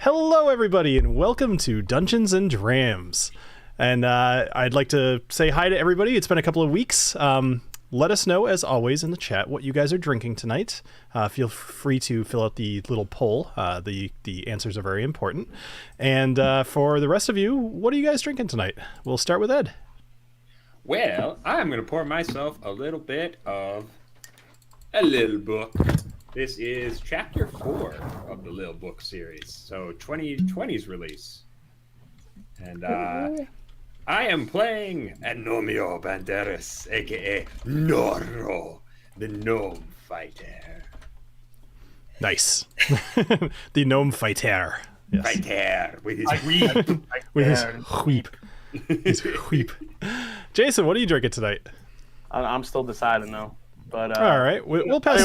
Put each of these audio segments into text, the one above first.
Hello, everybody, and welcome to Dungeons and Drams. And I'd like to say hi to everybody. It's been a couple of weeks. Let us know, as always, in the chat what you guys are drinking tonight. Feel free to fill out the little poll. The answers are very important. And for the rest of you, what are you guys drinking tonight? We'll start with Ed. Well, I'm going to pour myself a little bit of a little book. This is chapter 4 of the Little Book series, so 2020's release. And I am playing Agnomeio Banderas, aka Noro, the gnome fighter. Nice. The gnome fighter. Yes. Fighter with his With his wheep. His wheep. Jason, what are you drinking tonight? I'm still deciding though, but all right, we'll pass.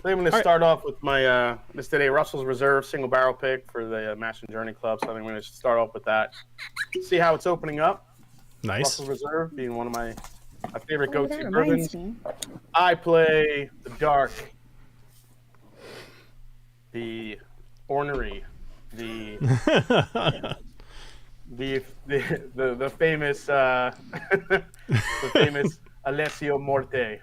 I'm going to start off with my this today Russell's Reserve single barrel pick for the Master Journey Club. So I think I'm going to start off with that. See how it's opening up. Nice. Russell's Reserve being one of my favorite go-to bourbons. I play the dark, the ornery, the famous the famous Alessio Morte,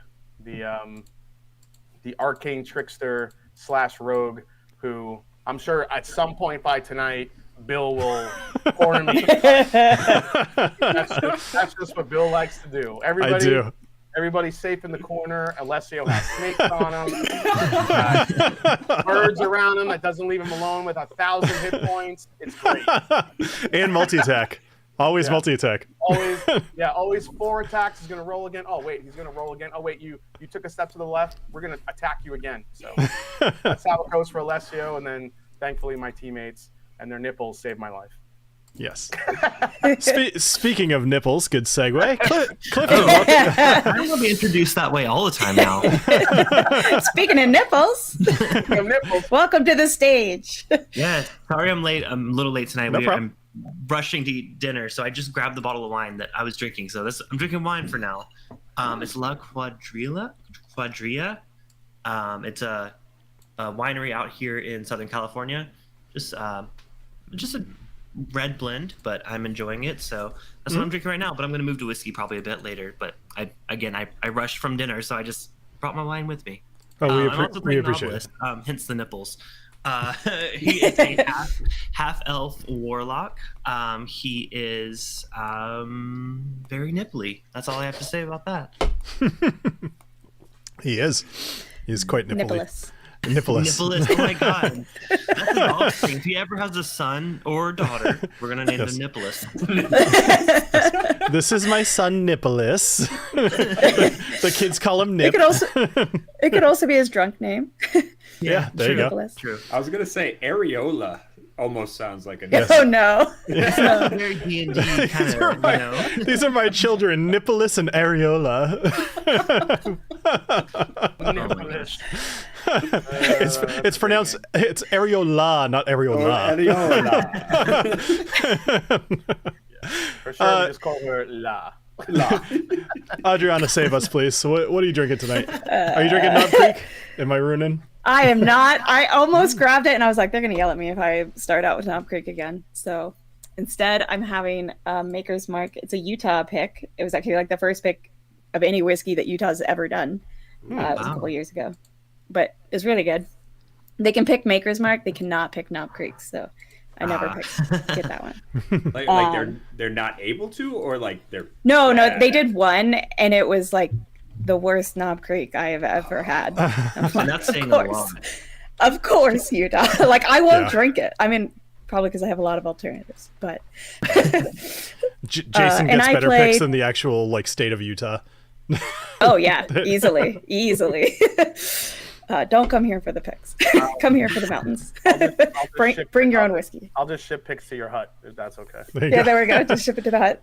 the arcane trickster / rogue, who I'm sure at some point by tonight Bill will corner me. That's just what Bill likes to do. Everybody's safe in the corner. Alessio has snakes on him, birds around him that doesn't leave him alone with 1,000 hit points. It's great. And multi-attack. Always multi-attack. Always 4 attacks. He's going to roll again. Oh, wait, he's going to roll again. Oh, wait, you took a step to the left. We're going to attack you again. So that's how it goes for Alessio. And then, thankfully, my teammates and their nipples saved my life. Yes. Speaking of nipples, good segue. Clifton, I'm going to be introduced that way all the time now. Speaking of nipples, welcome to the stage. Yeah, sorry I'm late. I'm a little late tonight. No problem. I'm rushing to eat dinner, so I just grabbed the bottle of wine that I was drinking. So I'm drinking wine for now. It's La Quadrilla. It's a winery out here in Southern California. Just a red blend, but I'm enjoying it. So that's what I'm drinking right now. But I'm going to move to whiskey probably a bit later. But I rushed from dinner, so I just brought my wine with me. Oh, we appreciate it. Hence the nipples. He is a half elf warlock. He is very nipply. That's all I have to say about that. He's quite nipply. Nippolus. Oh my god. That's an offspring. If he ever has a son or daughter, we're gonna name him Nippolus. This is my son Nippolus. The kids call him Nip. It could also be his drunk name. Yeah, there you go. Nippolus. True. I was going to say Areola almost sounds like a name. Oh no. Yeah. Very D&D kind of, These are my children, Nippolus and Areola. Oh my gosh. It's pronounced, it's Areola, not Areola. For sure, we just call her La. Adriana, save us, please. So what are you drinking tonight? Are you drinking Knob Creek? Am I ruining? I am not. I almost grabbed it and I was like, they're going to yell at me if I start out with Knob Creek again. So instead, I'm having Maker's Mark. It's a Utah pick. It was actually like the first pick of any whiskey that Utah's ever done. It was a couple years ago. But it's really good. They can pick Maker's Mark. They cannot pick Knob Creek. So I never get that one. Like they're not able to, or like they're No, they did one, and it was like the worst Knob Creek I have ever had. I'm not saying a lot. Of course, Utah. Like I won't drink it. I mean, probably because I have a lot of alternatives. But Jason gets better picks than the actual like state of Utah. Oh yeah, easily. Don't come here for the picks. Come here for the mountains. Bring your own whiskey. I'll just ship picks to your hut if that's okay. There we go. Just ship it to the hut.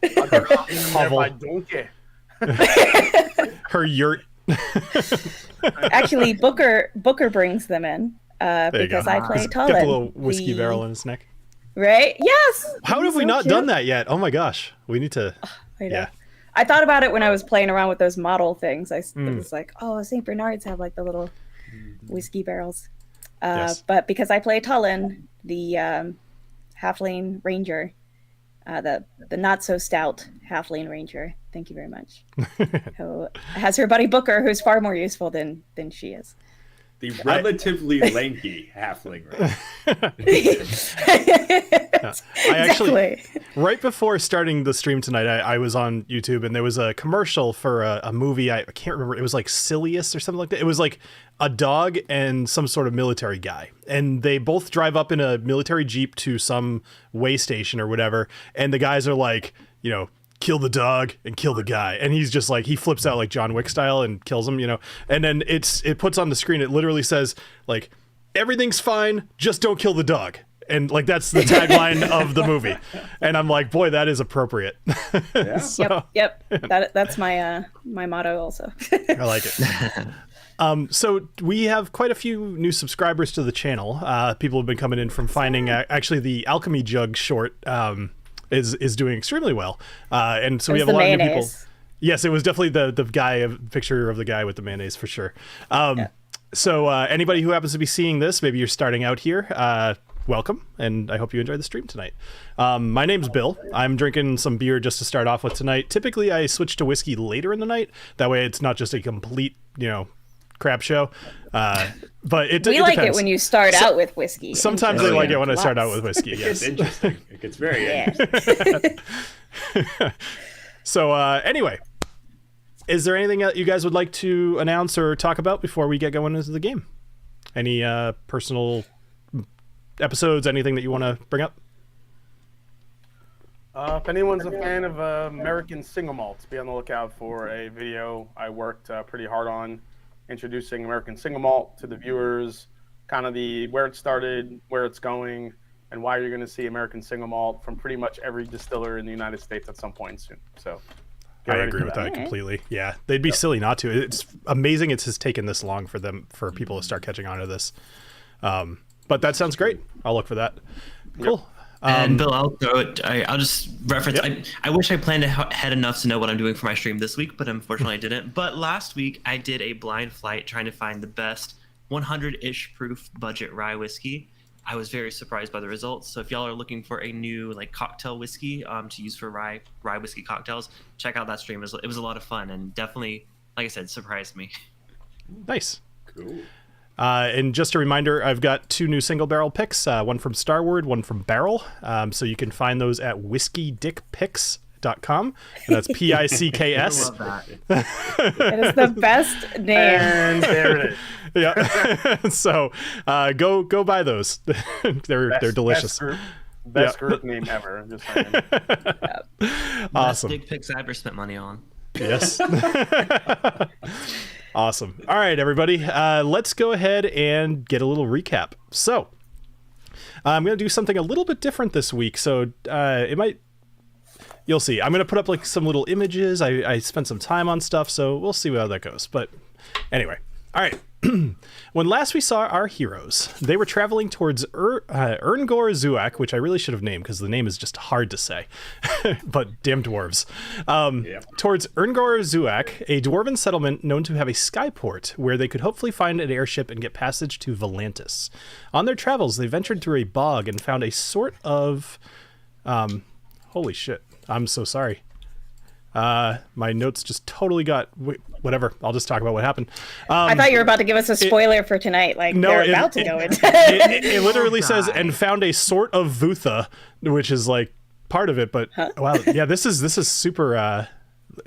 My donkey. Her yurt. Actually, Booker brings them in because I play TaLin. Got a little whiskey barrel in his neck. Right? Yes. How have we not done that yet? Oh my gosh, we need to. Yeah. I thought about it when I was playing around with those model things. It was like, oh, St. Bernards have like the little whiskey barrels. Yes. But because I play TaLin, the halfling ranger, the not so stout halfling ranger. Thank you very much. Who has her buddy Booker, who's far more useful than she is. The relatively lanky halfling, right? I actually, right before starting the stream tonight, I was on YouTube and there was a commercial for a movie. I can't remember. It was like Silius or something like that. It was like a dog and some sort of military guy. And they both drive up in a military Jeep to some way station or whatever. And the guys are like, you know, kill the dog and kill the guy, and he's just like, he flips out like John Wick style and kills him, you know. And then it puts on the screen, it literally says like, everything's fine, just don't kill the dog. And like, that's the tagline of the movie. And I'm like, boy, that is appropriate. Yeah. So, Yep. That's my my motto also. I like it. So we have quite a few new subscribers to the channel. People have been coming in from finding actually the Alchemy Jug short is doing extremely well, and so we have a lot of new people. Yes, it was definitely the guy, picture of the guy with the mayonnaise for sure. So anybody who happens to be seeing this, maybe you're starting out here, welcome, and I hope you enjoy the stream tonight. My name's Bill. I'm drinking some beer just to start off with tonight. Typically I switch to whiskey later in the night, that way it's not just a complete, you know, crap show. But it We like depends. it when you start out with whiskey. Sometimes I like it when I start out with whiskey. Yes. It's interesting. It gets very interesting. So anyway, is there anything that you guys would like to announce or talk about before we get going into the game? Any personal episodes, anything that you want to bring up? If anyone's a fan of American single malts, be on the lookout for a video I worked pretty hard on, introducing American single malt to the viewers, kind of where it started, where it's going, and why you're going to see American single malt from pretty much every distiller in the United States at some point soon. So I agree with that completely. Yeah, they'd be silly not to. It's amazing it's just taken this long for people to start catching on to this. But that sounds great. I'll look for that. Cool. And Bill, I'll just reference. Yep. I wish I planned ahead enough to know what I'm doing for my stream this week, but unfortunately I didn't. But last week I did a blind flight trying to find the best 100-ish proof budget rye whiskey. I was very surprised by the results. So if y'all are looking for a new like cocktail whiskey to use for rye whiskey cocktails, check out that stream. It was a lot of fun and definitely, like I said, surprised me. Nice. Cool. And just a reminder, I've got 2 new single barrel picks, one from Starward, one from Barrel. So you can find those at whiskeydickpicks.com. And that's Picks. I love that. It is the best name. And there it is. Yeah. So go buy those. they're delicious. Best group name ever. Just saying. Awesome. Best dick pics I ever spent money on. Yes. Awesome. All right, everybody. Let's go ahead and get a little recap. So I'm going to do something a little bit different this week. So you'll see. I'm going to put up like some little images. I spent some time on stuff, so we'll see how that goes. But anyway, all right. When last we saw our heroes, they were traveling towards Urngor Zuak, which I really should have named because the name is just hard to say, but damn dwarves. Towards Urngor Zuak, a dwarven settlement known to have a skyport where they could hopefully find an airship and get passage to Volantis. On their travels, they ventured through a bog and found a sort of... holy shit. I'm so sorry. My notes just totally got whatever. I'll just talk about what happened. I thought you were about to give us a spoiler for tonight. Like no, they're about to go into. It literally says and found a sort of Vutha, which is like part of it. But wow, yeah, this is super.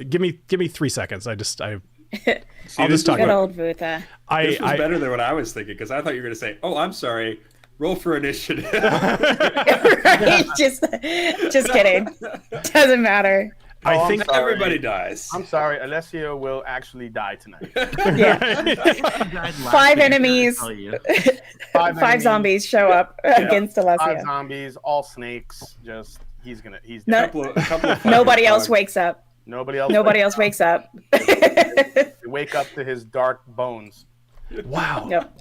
Give me 3 seconds. I'll just talk Good about old Vutha. This was better than what I was thinking because I thought you were going to say, "Oh, I'm sorry." Roll for initiative. Right? Just kidding. Doesn't matter. I think everybody dies. I'm sorry, Alessio will actually die tonight. Yeah. 5 enemies. Five zombies show up against Alessio. 5 zombies, all snakes. Just he's No, a couple of nobody else wakes up. Nobody else wakes up. They wake up to his dark bones. wow. Yep.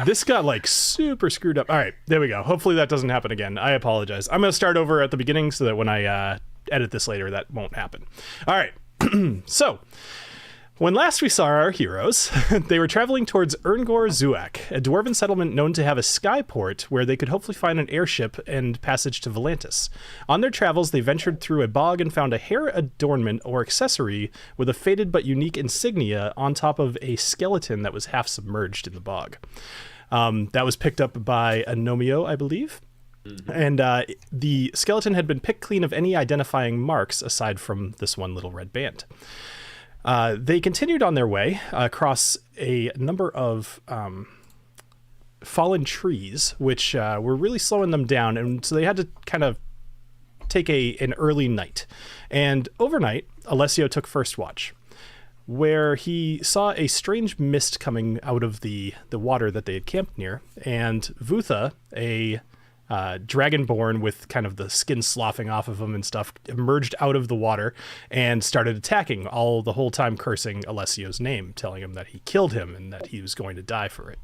This got like super screwed up. All right, there we go. Hopefully that doesn't happen again. I apologize. I'm going to start over at the beginning so that when I edit this later, that won't happen. All right. So When last we saw our heroes, they were traveling towards Urngor Zuak, a dwarven settlement known to have a skyport where they could hopefully find an airship and passage to Volantis. On their travels, they ventured through a bog and found a hair adornment or accessory with a faded but unique insignia on top of a skeleton that was half submerged in the bog. That was picked up by Agnomeio, I believe. And the skeleton had been picked clean of any identifying marks aside from this one little red band. They continued on their way across a number of fallen trees, which were really slowing them down. And so they had to kind of take an early night. And overnight, Alessio took first watch, where he saw a strange mist coming out of the water that they had camped near. And Vutha, a dragonborn with kind of the skin sloughing off of him and stuff, emerged out of the water and started attacking, the whole time cursing Alessio's name, telling him that he killed him and that he was going to die for it.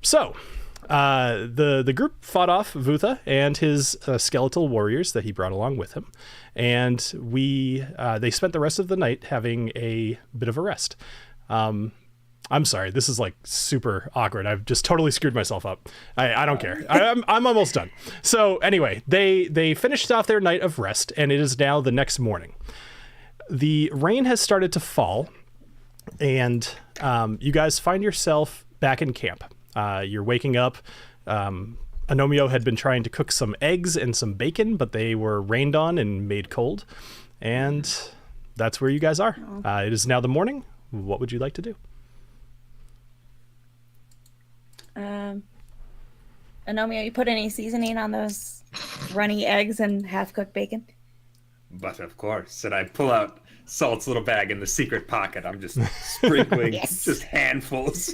So the group fought off Vutha and his skeletal warriors that he brought along with him, and they spent the rest of the night having a bit of a rest. I'm sorry, this is like super awkward. I've just totally screwed myself up. I don't care. I'm almost done. So anyway, they finished off their night of rest, and it is now the next morning. The rain has started to fall, and you guys find yourself back in camp. You're waking up. Agnomeio had been trying to cook some eggs and some bacon, but they were rained on and made cold. And that's where you guys are. It is now the morning. What would you like to do? Agnomeio, you put any seasoning on those runny eggs and half-cooked bacon? But of course, and I pull out Salt's little bag in the secret pocket. I'm just sprinkling Yes. just handfuls.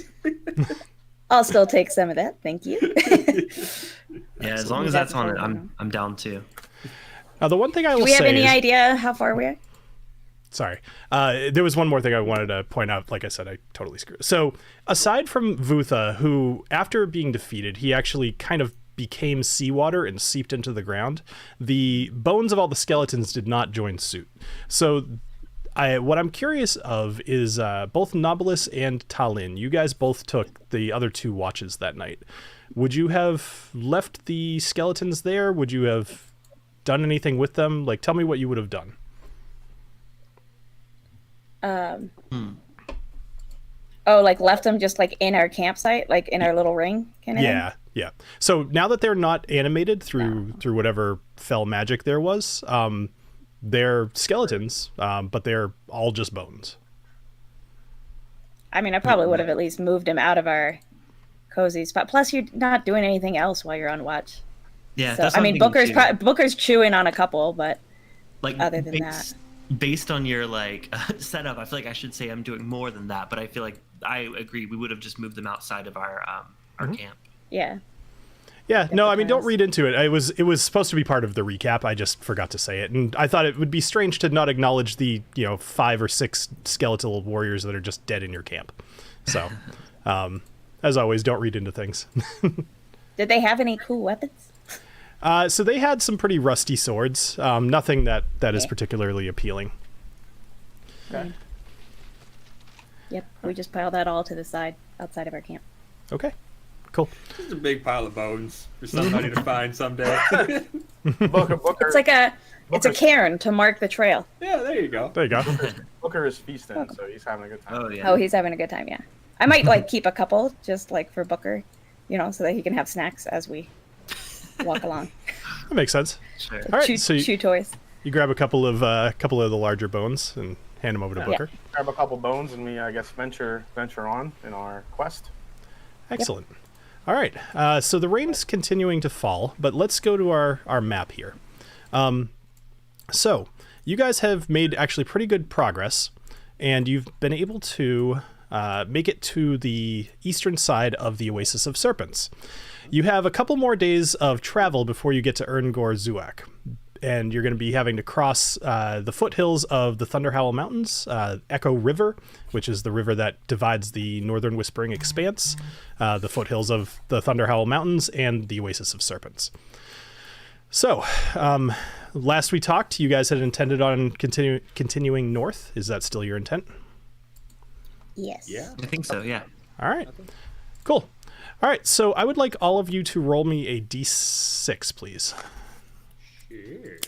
I'll still take some of that, thank you. Yeah, as long as that's on it, I'm down too. The one thing I will Do we have say any is, idea how far we are? Sorry. There was one more thing I wanted to point out. Like I said, I totally screwed. So aside from Vutha, who after being defeated, he actually kind of became seawater and seeped into the ground, the bones of all the skeletons did not join suit. So what I'm curious of is both Knobolas and TaLin, you guys both took the other two watches that night. Would you have left the skeletons there? Would you have done anything with them? Like, tell me what you would have done. Oh, like left them just like in our campsite, like in our little ring kind of thing? Yeah. So now that they're not animated through whatever fell magic there was, they're skeletons, but they're all just bones. I mean, I probably would have at least moved him out of our cozy spot. Plus, you're not doing anything else while you're on watch. Yeah, So, that's I what mean, I'm thinking too. Booker's chewing on a couple, but Like, other than that. Based on your setup, I feel like I should say I'm doing more than that, but I feel like I agree we would have just moved them outside of our camp. Yeah. Yeah, no, I mean, don't piles. read into it. It was supposed to be part of the recap. I just forgot to say it, and I thought it would be strange to not acknowledge the 5 or 6 skeletal warriors that are just dead in your camp. So, as always, don't read into things. Did they have any cool weapons? So they had some pretty rusty swords. Nothing that is particularly appealing. Okay. Yep, we just piled that all to the side outside of our camp. Okay, cool. Just a big pile of bones for somebody to find someday. Booker, It's like it's a cairn to mark the trail. Yeah, there you go. There you go. Booker is feasting, so he's having a good time. Oh yeah. Oh, he's having a good time, yeah. I might like keep a couple just like for Booker, so that he can have snacks as we walk along. That makes sense. Sure. All right, chew, so chew toys. you grab a couple of the larger bones and hand them over to Booker. Grab a couple bones and we, I guess, venture on in our quest. Excellent. All right. So the rain's continuing to fall, but let's go to our map here. So you guys have made actually pretty good progress, and you've been able to make it to the eastern side of the Oasis of Serpents. You have a couple more days of travel before you get to Urngor Zuak, and you're going to be having to cross the foothills of the Thunderhowl Mountains, Echo River, which is the river that divides the Northern Whispering Expanse, the foothills of the Thunderhowl Mountains, and the Oasis of Serpents. So, last we talked, you guys had intended on continuing north. Is that still your intent? Yes. Yeah. I think so. Yeah. All right. Cool. All right. So I would like all of you to roll me a d6, please. Sure.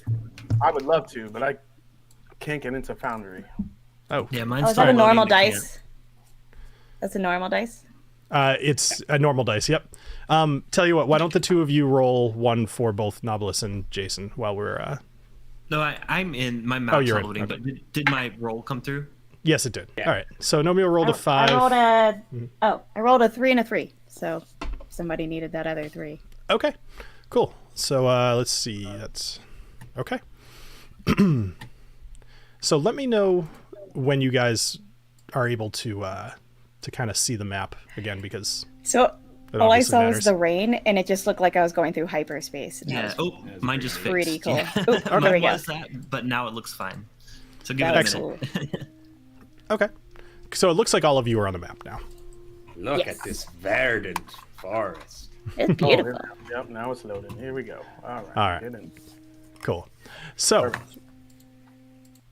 I would love to, but I can't get into Foundry. Oh, Yeah. Oh, Mine's is that a still normal loading, I dice? That's a normal dice? it's a normal dice. Yep. Tell you what. Why don't the two of you roll one for both Knobolas and Jason while we're. No, I'm in. My map's you're not in, loading, okay. but did my roll come through? Yes, it did. Yeah. All right. So Nomio rolled a 5. I rolled a 3 and a 3. So somebody needed that other 3. Okay. Cool. So let's see. That's okay. So let me know when you guys are able to kind of see the map again, because So it all I obviously saw matters. was the rain, and it just looked like I was going through hyperspace. And that Yeah. was Oh, mine just fixed. pretty cool. Yeah. Ooh, there Mine we go. was that, but now it looks fine. So give That's it a cool. minute. Okay. So it looks like all of you are on the map now. Look Yes. at this verdant forest. It's Oh, beautiful. yep, now it's loading. Here we go. All right. All right. Get in. Cool. So Perfect.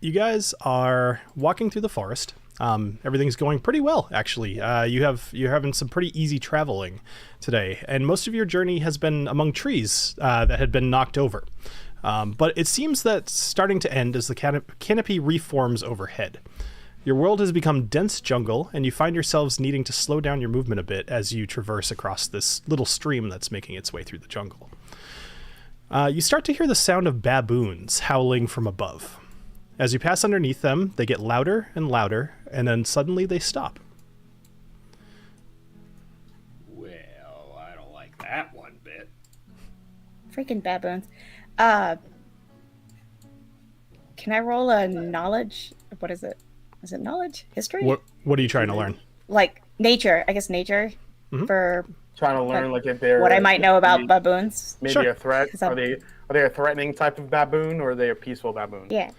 you guys are walking through the forest. Everything's going pretty well, actually. You're having some pretty easy traveling today, and most of your journey has been among trees that had been knocked over. But it seems that's starting to end as the canopy reforms overhead. Your world has become dense jungle, and you find yourselves needing to slow down your movement a bit as you traverse across this little stream that's making its way through the jungle. You start to hear the sound of baboons howling from above. As you pass underneath them, they get louder and louder, and then suddenly they stop. Well, I don't like that one bit. Freaking baboons. Can I roll a knowledge? What is it? Is it knowledge? History? What are you trying to learn? Like nature. I guess nature for Trying to learn like if they're what I might know about baboons. maybe Sure. a threat. 'Cause Are they a threatening type of baboon or are they a peaceful baboon? Yeah.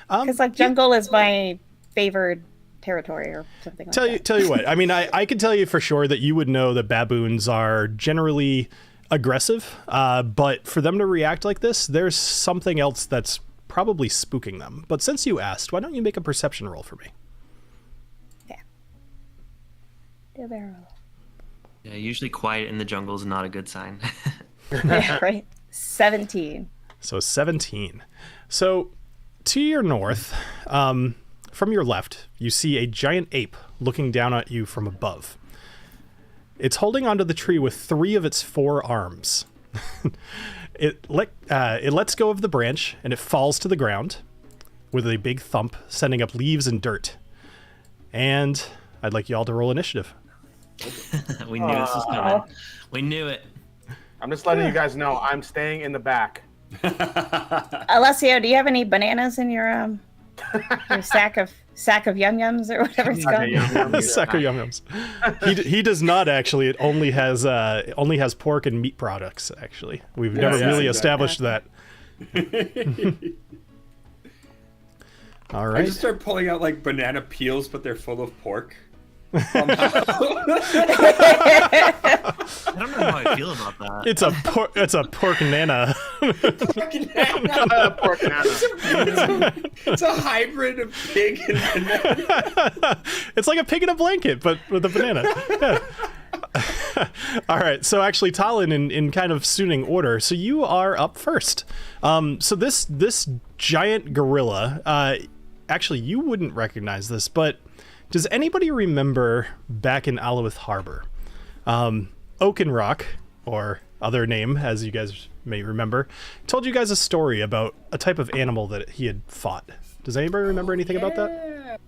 Because like jungle is my favored territory or something like that. Tell you what. I mean, I can tell you for sure that you would know that baboons are generally aggressive, but for them to react like this, there's something else that's probably spooking them. But since you asked, why don't you make a perception roll for me? Yeah, barrel. Yeah, usually quiet in the jungle is not a good sign. Yeah, right. 17. So 17. So to your north, from your left, you see a giant ape looking down at you from above. It's holding onto the tree with 3 of its 4 arms. It lets go of the branch and it falls to the ground with a big thump, sending up leaves and dirt. And I'd like you all to roll initiative. We knew this was coming. We knew it. I'm just letting you guys know I'm staying in the back. Alessio, do you have any bananas in your sack of yum yums or whatever it's called? Okay, yeah. Sucker yum yums. He does not actually. It only has pork and meat products. Actually, we've never yeah, really exactly. established that. All I right. just start pulling out like banana peels, but they're full of pork. I don't know how I feel about that. It's a pork nana. Pork banana. It's a hybrid of pig and banana. It's like a pig in a blanket, but with a banana. Yeah. All right. So actually, TaLin, in kind of suiting order. So you are up first. So this giant gorilla. Actually, you wouldn't recognize this, but does anybody remember back in Alawith Harbor, Oakenrock, or other name as you guys may remember, told you guys a story about a type of animal that he had fought. Does anybody remember anything about that?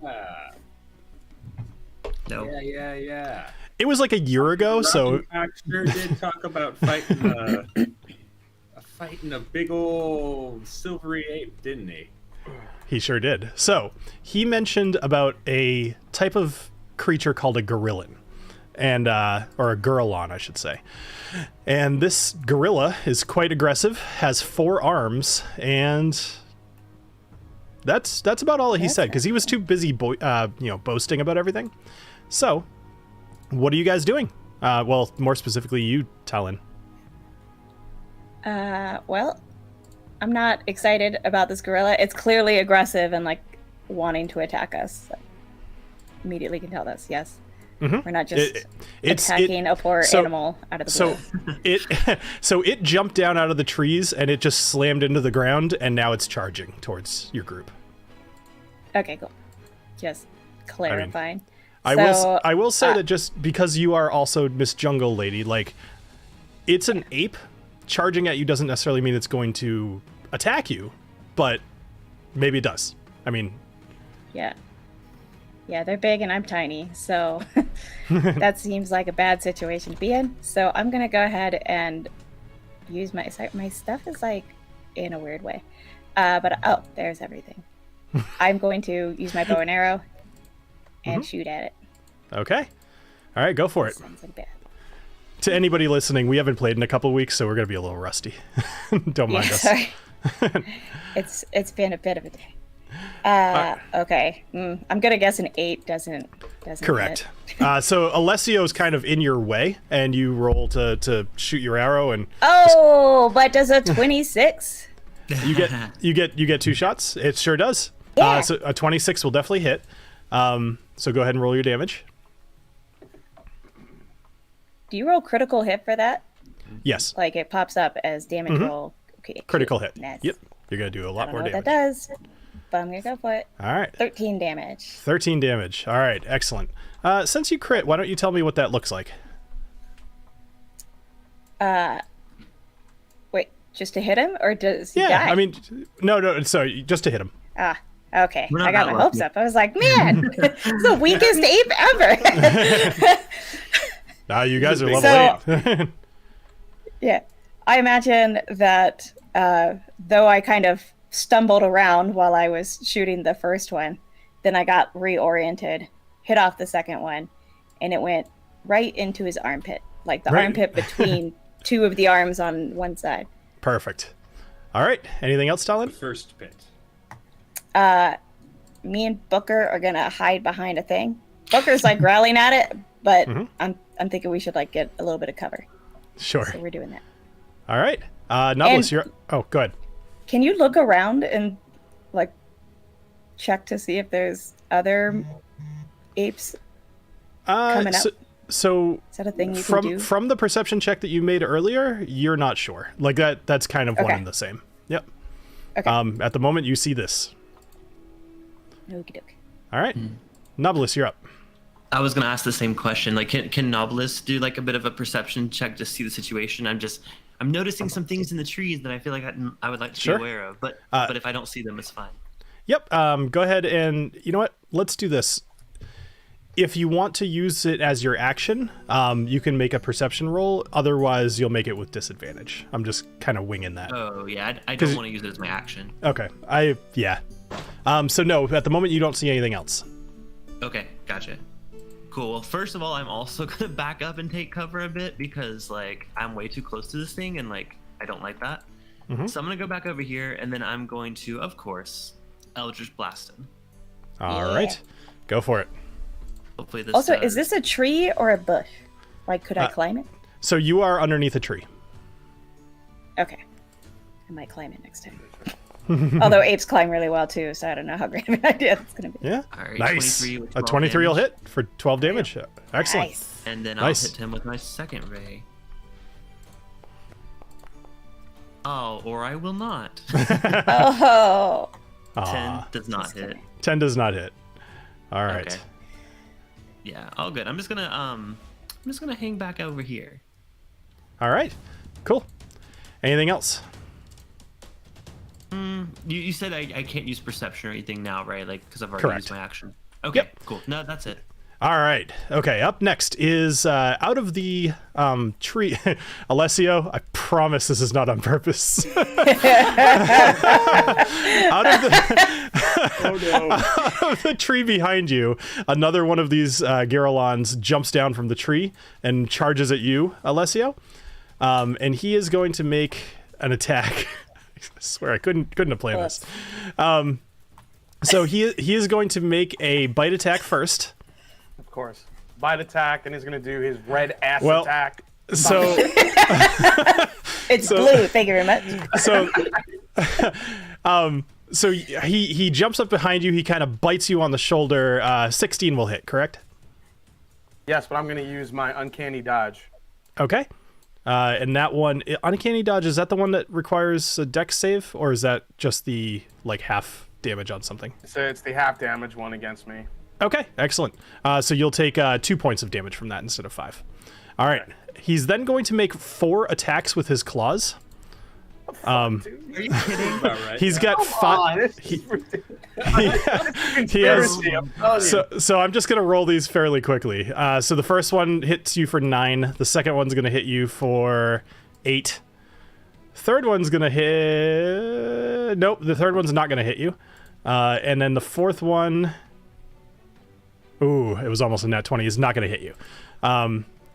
No. Yeah. It was like a year ago, so Sure did talk about fighting a big old silvery ape, didn't he? he sure did. So he mentioned about a type of creature called a gorillan, and or a gurlon, I should say. And this gorilla is quite aggressive, has 4 arms, and that's about all he said, because he was too busy boasting about everything. So what are you guys doing? Well, more specifically you, TaLin. Well, I'm not excited about this gorilla. It's clearly aggressive and like wanting to attack us. So immediately can tell this. Yes. Mhm. We're not just attacking a poor animal out of the blue. So it jumped down out of the trees and it just slammed into the ground, and now it's charging towards your group. Okay, cool. Just clarifying. I will say that just because you are also Miss Jungle Lady, like, it's an ape. Charging at you doesn't necessarily mean it's going to attack you, but maybe it does. I mean, yeah, they're big and I'm tiny, so that seems like a bad situation to be in. So I'm gonna go ahead and use my stuff is like in a weird way, but there's everything. I'm going to use my bow and arrow and shoot at it. Okay. All right, go for it. Sounds like bad. To anybody listening, we haven't played in a couple weeks, so we're going to be a little rusty. Don't mind us. Sorry. It's been a bit of a day. Okay. I'm going to guess an 8 doesn't Correct. hit. So Alessio's kind of in your way, and you roll to shoot your arrow, and but does a 26? you get 2 shots. It sure does. Yeah. So a 26 will definitely hit. So go ahead and roll your damage. Do you roll critical hit for that? Yes. Like it pops up as damage roll. Okay. Critical hit. Nice. Yep. You're going to do a lot more What damage. that does, but I'm going to go for it. All right. 13 damage. 13 damage. All right. Excellent. Since you crit, why don't you tell me what that looks like? Wait, just to hit him, or does he Yeah. die? I mean, no. Sorry, just to hit him. Okay. We're not I got that my hopes lucky. up. I was like, man, it's the weakest ape ever. You guys are So- level 8. Yeah. I imagine that though I kind of stumbled around while I was shooting the first one, then I got reoriented, hit off the second one, and it went right into his armpit. Like the Right. armpit between 2 of the arms on one side. Perfect. All right. Anything else, TaLin? First pit. Me and Booker are gonna hide behind a thing. Booker's like growling at it, but I'm thinking we should like get a little bit of cover. Sure. So we're doing that. All right. Knobolas, And- you're... Oh, go ahead. Can you look around and like check to see if there's other apes? Coming up. So Is that a thing you can do? from the perception check that you made earlier, you're not sure. Like that's kind of one Okay. and the same. Yep. Okay. At the moment, you see this. Okie doke. All right. Knobolas, you're up. I was gonna ask the same question. Like, can Knobolas do like a bit of a perception check to see the situation? I'm noticing some things in the trees that I feel like I would like to Sure. be aware of. But if I don't see them, it's fine. Yep. Go ahead and you know what? Let's do this. If you want to use it as your action, you can make a perception roll. Otherwise, you'll make it with disadvantage. I'm just kind of winging that. Oh yeah, I don't want to use it as my action. Okay. Yeah. So no, at the moment you don't see anything else. Okay, gotcha. Cool. Well, first of all, I'm also gonna back up and take cover a bit because like I'm way too close to this thing and like I don't like that. So I'm gonna go back over here and then I'm going to, of course, Eldritch Blast him. All right. Go for it. Hopefully this. Also, is this a tree or a bush? Like, could I climb it? So you are underneath a tree. Okay. I might climb it next time. Although apes climb really well too, so I don't know how great of an idea it's gonna be. Yeah. All right, Nice. 23 with A 12 23 will damage. hit for 12 damage. Excellent. Nice. And then Nice. I'll hit him with my second ray. Oh, or I will not. Oh. 10 does not hit. 10 does not hit. All right. Okay. Yeah, all good. I'm just gonna hang back over here. All right. Cool. Anything else? You said I can't use perception or anything now, right? Like because I've already Correct. used my action. Okay, Yep. cool. No, that's it. All right. Okay. Up next is out of the tree. Alessio, I promise this is not on purpose. Out of the tree behind you, another one of these Garrulons jumps down from the tree and charges at you, Alessio. And he is going to make an attack. I swear I couldn't have planned this. So he is going to make a bite attack first. Of course. Bite attack, and he's going to do his red ass Well, attack. So It's blue. Thank you very much. so So he jumps up behind you. He kind of bites you on the shoulder. 16 will hit, correct? Yes, but I'm going to use my uncanny dodge. Okay. And that one, uncanny dodge, is that the one that requires a dex save, or is that just the like half damage on something? So it's the half damage one against me. Okay, excellent. So you'll take 2 points of damage from that instead of 5. All right. He's then going to make 4 attacks with his claws. Are you kidding? He's got Come on, 5. this is ridiculous. He has. I'm telling you. So I'm just gonna roll these fairly quickly. So the first one hits you for 9. The second one's gonna hit you for 8. Third one's gonna hit. Nope, the third one's not gonna hit you. And then the fourth one. Ooh, it was almost a net 20. Is not gonna hit you.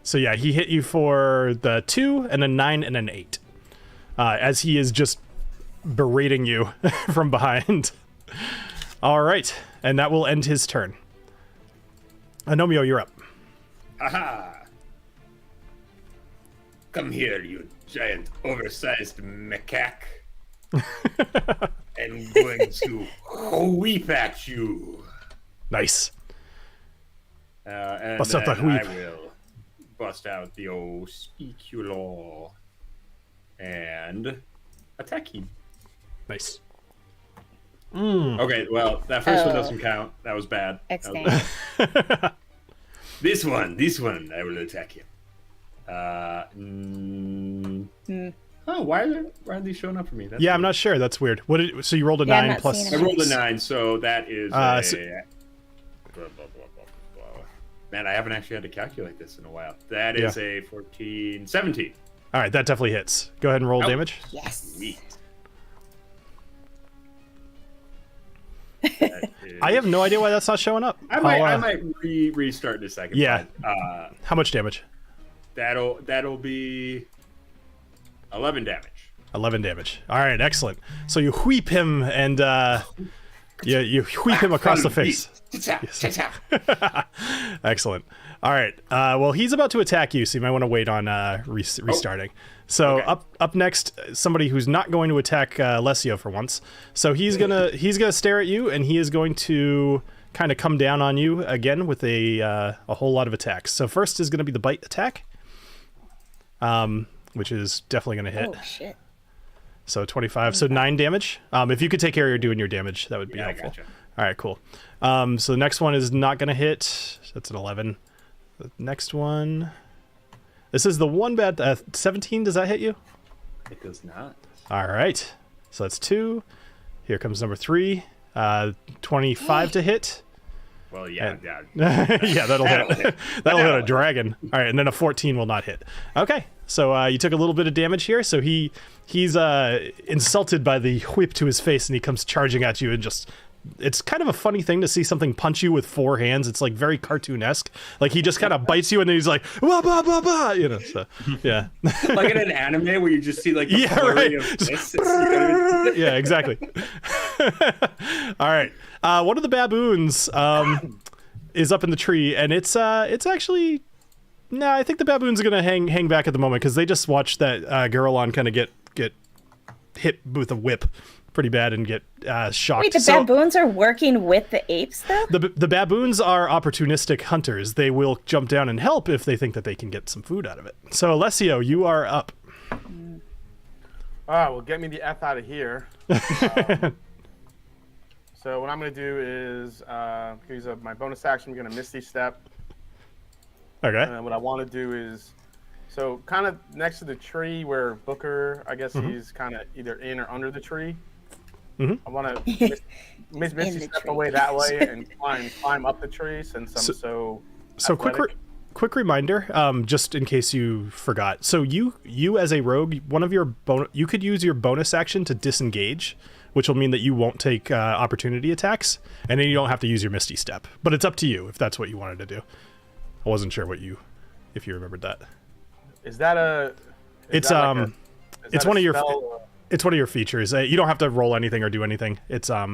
So yeah, he hit you for the 2 and then 9 and then 8. As he is just berating you from behind. All right, and that will end his turn. Agnomeio, you're up. Aha! Come here, you giant, oversized macaque. I'm going to weep at you. Nice. And Bust out then that weep. I will bust out the old speculor and attack him. Nice. Okay, well, that first one doesn't count. That was bad. Excellent. This one, I will attack him. Oh, why are these showing up for me? That's Yeah, weird. I'm not sure. That's weird. So you rolled a Yeah, I'm 9 not plus. seeing I it. rolled a 9, so that is Man, I haven't actually had to calculate this in a while. That is a 14, 17. All right, that definitely hits. Go ahead and roll damage. Yes. Sweet. I have no idea why that's not showing up. I might restart in a second. Yeah. But, How much damage? that'll be 11 damage. 11 damage. All right, excellent. So you wheep him and you wheep him across the face. Excellent. All right. Well, he's about to attack you, so you might want to wait on restarting. So Okay. up next, somebody who's not going to attack Alessio for once. So he's gonna stare at you, and he is going to kind of come down on you again with a whole lot of attacks. So first is going to be the bite attack, which is definitely going to hit. Oh shit. So 25. So 9 damage. If you could take care of doing your damage, that would be Yeah, I helpful. gotcha. All right, cool. So the next one is not going to hit. That's an 11. The next one. This is the one bad. 17. Does that hit you? It does not. All right. So that's 2. Here comes number 3. 25 to hit. Well, yeah. Yeah, that'll hit. That'll hit. That'll hit a dragon. All right, and then a 14 will not hit. Okay, so you took a little bit of damage here. So he's insulted by the whip to his face, and he comes charging at you and just. It's kind of a funny thing to see something punch you with 4 hands. It's like very cartoon-esque. Like he just kind of bites you and then he's like, wah, bah, bah, bah, you know. So yeah, Like in an anime where you just see like the Yeah, flurry right. of fists. yeah, exactly. All right, one of the baboons is up in the tree, and it's actually. Nah, I think the baboons are gonna hang back at the moment because they just watched that Garrulon kind of get hit with a whip pretty bad and get shocked. Wait, the baboons are working with the apes, though? The baboons are opportunistic hunters. They will jump down and help if they think that they can get some food out of it. So, Alessio, you are up. All right, well, get me the F out of here. So what I'm going to do is use my bonus action. I'm going to Misty Step. Okay. And what I want to do is, so kind of next to the tree where Booker, I guess he's kind of either in or under the tree. I want to Misty the Step tree. away that way and climb up the tree since I'm so athletic. quick reminder, just in case you forgot. So you as a rogue, one of your you could use your bonus action to disengage, which will mean that you won't take opportunity attacks, and then you don't have to use your Misty Step. But it's up to you if that's what you wanted to do. I wasn't sure if you remembered that. Is that a? It's one of your it's one of your features. You don't have to roll anything or do anything. It's I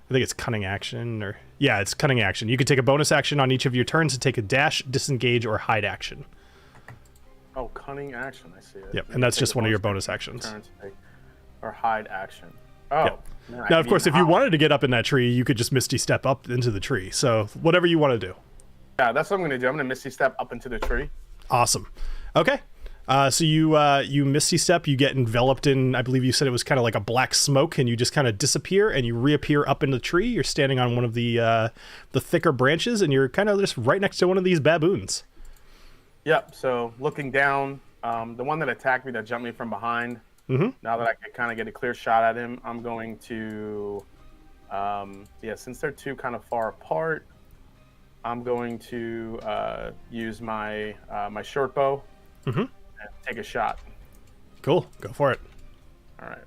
think it's cunning action it's cunning action. You can take a bonus action on each of your turns to take a dash, disengage, or hide action. Oh, cunning action. I see it. Yep, and that's just one of your bonus actions. Turn to take, or hide action. Oh. Yep. Man, Now, of course, if you wanted to get up in that tree, you could just Misty Step up into the tree. So whatever you want to do. Yeah, that's what I'm gonna do. I'm gonna Misty Step up into the tree. Awesome. Okay. So you Misty Step, you get enveloped in, I believe you said it was kind of like a black smoke, and you just kind of disappear and you reappear up in the tree. You're standing on one of the thicker branches, and you're kind of just right next to one of these baboons. Yep. So looking down, the one that attacked me, that jumped me from behind. Mm-hmm. Now that I can kind of get a clear shot at him, I'm going to, since they're two kind of far apart, I'm going to use my my short bow and take a shot. Cool. Go for it. All right.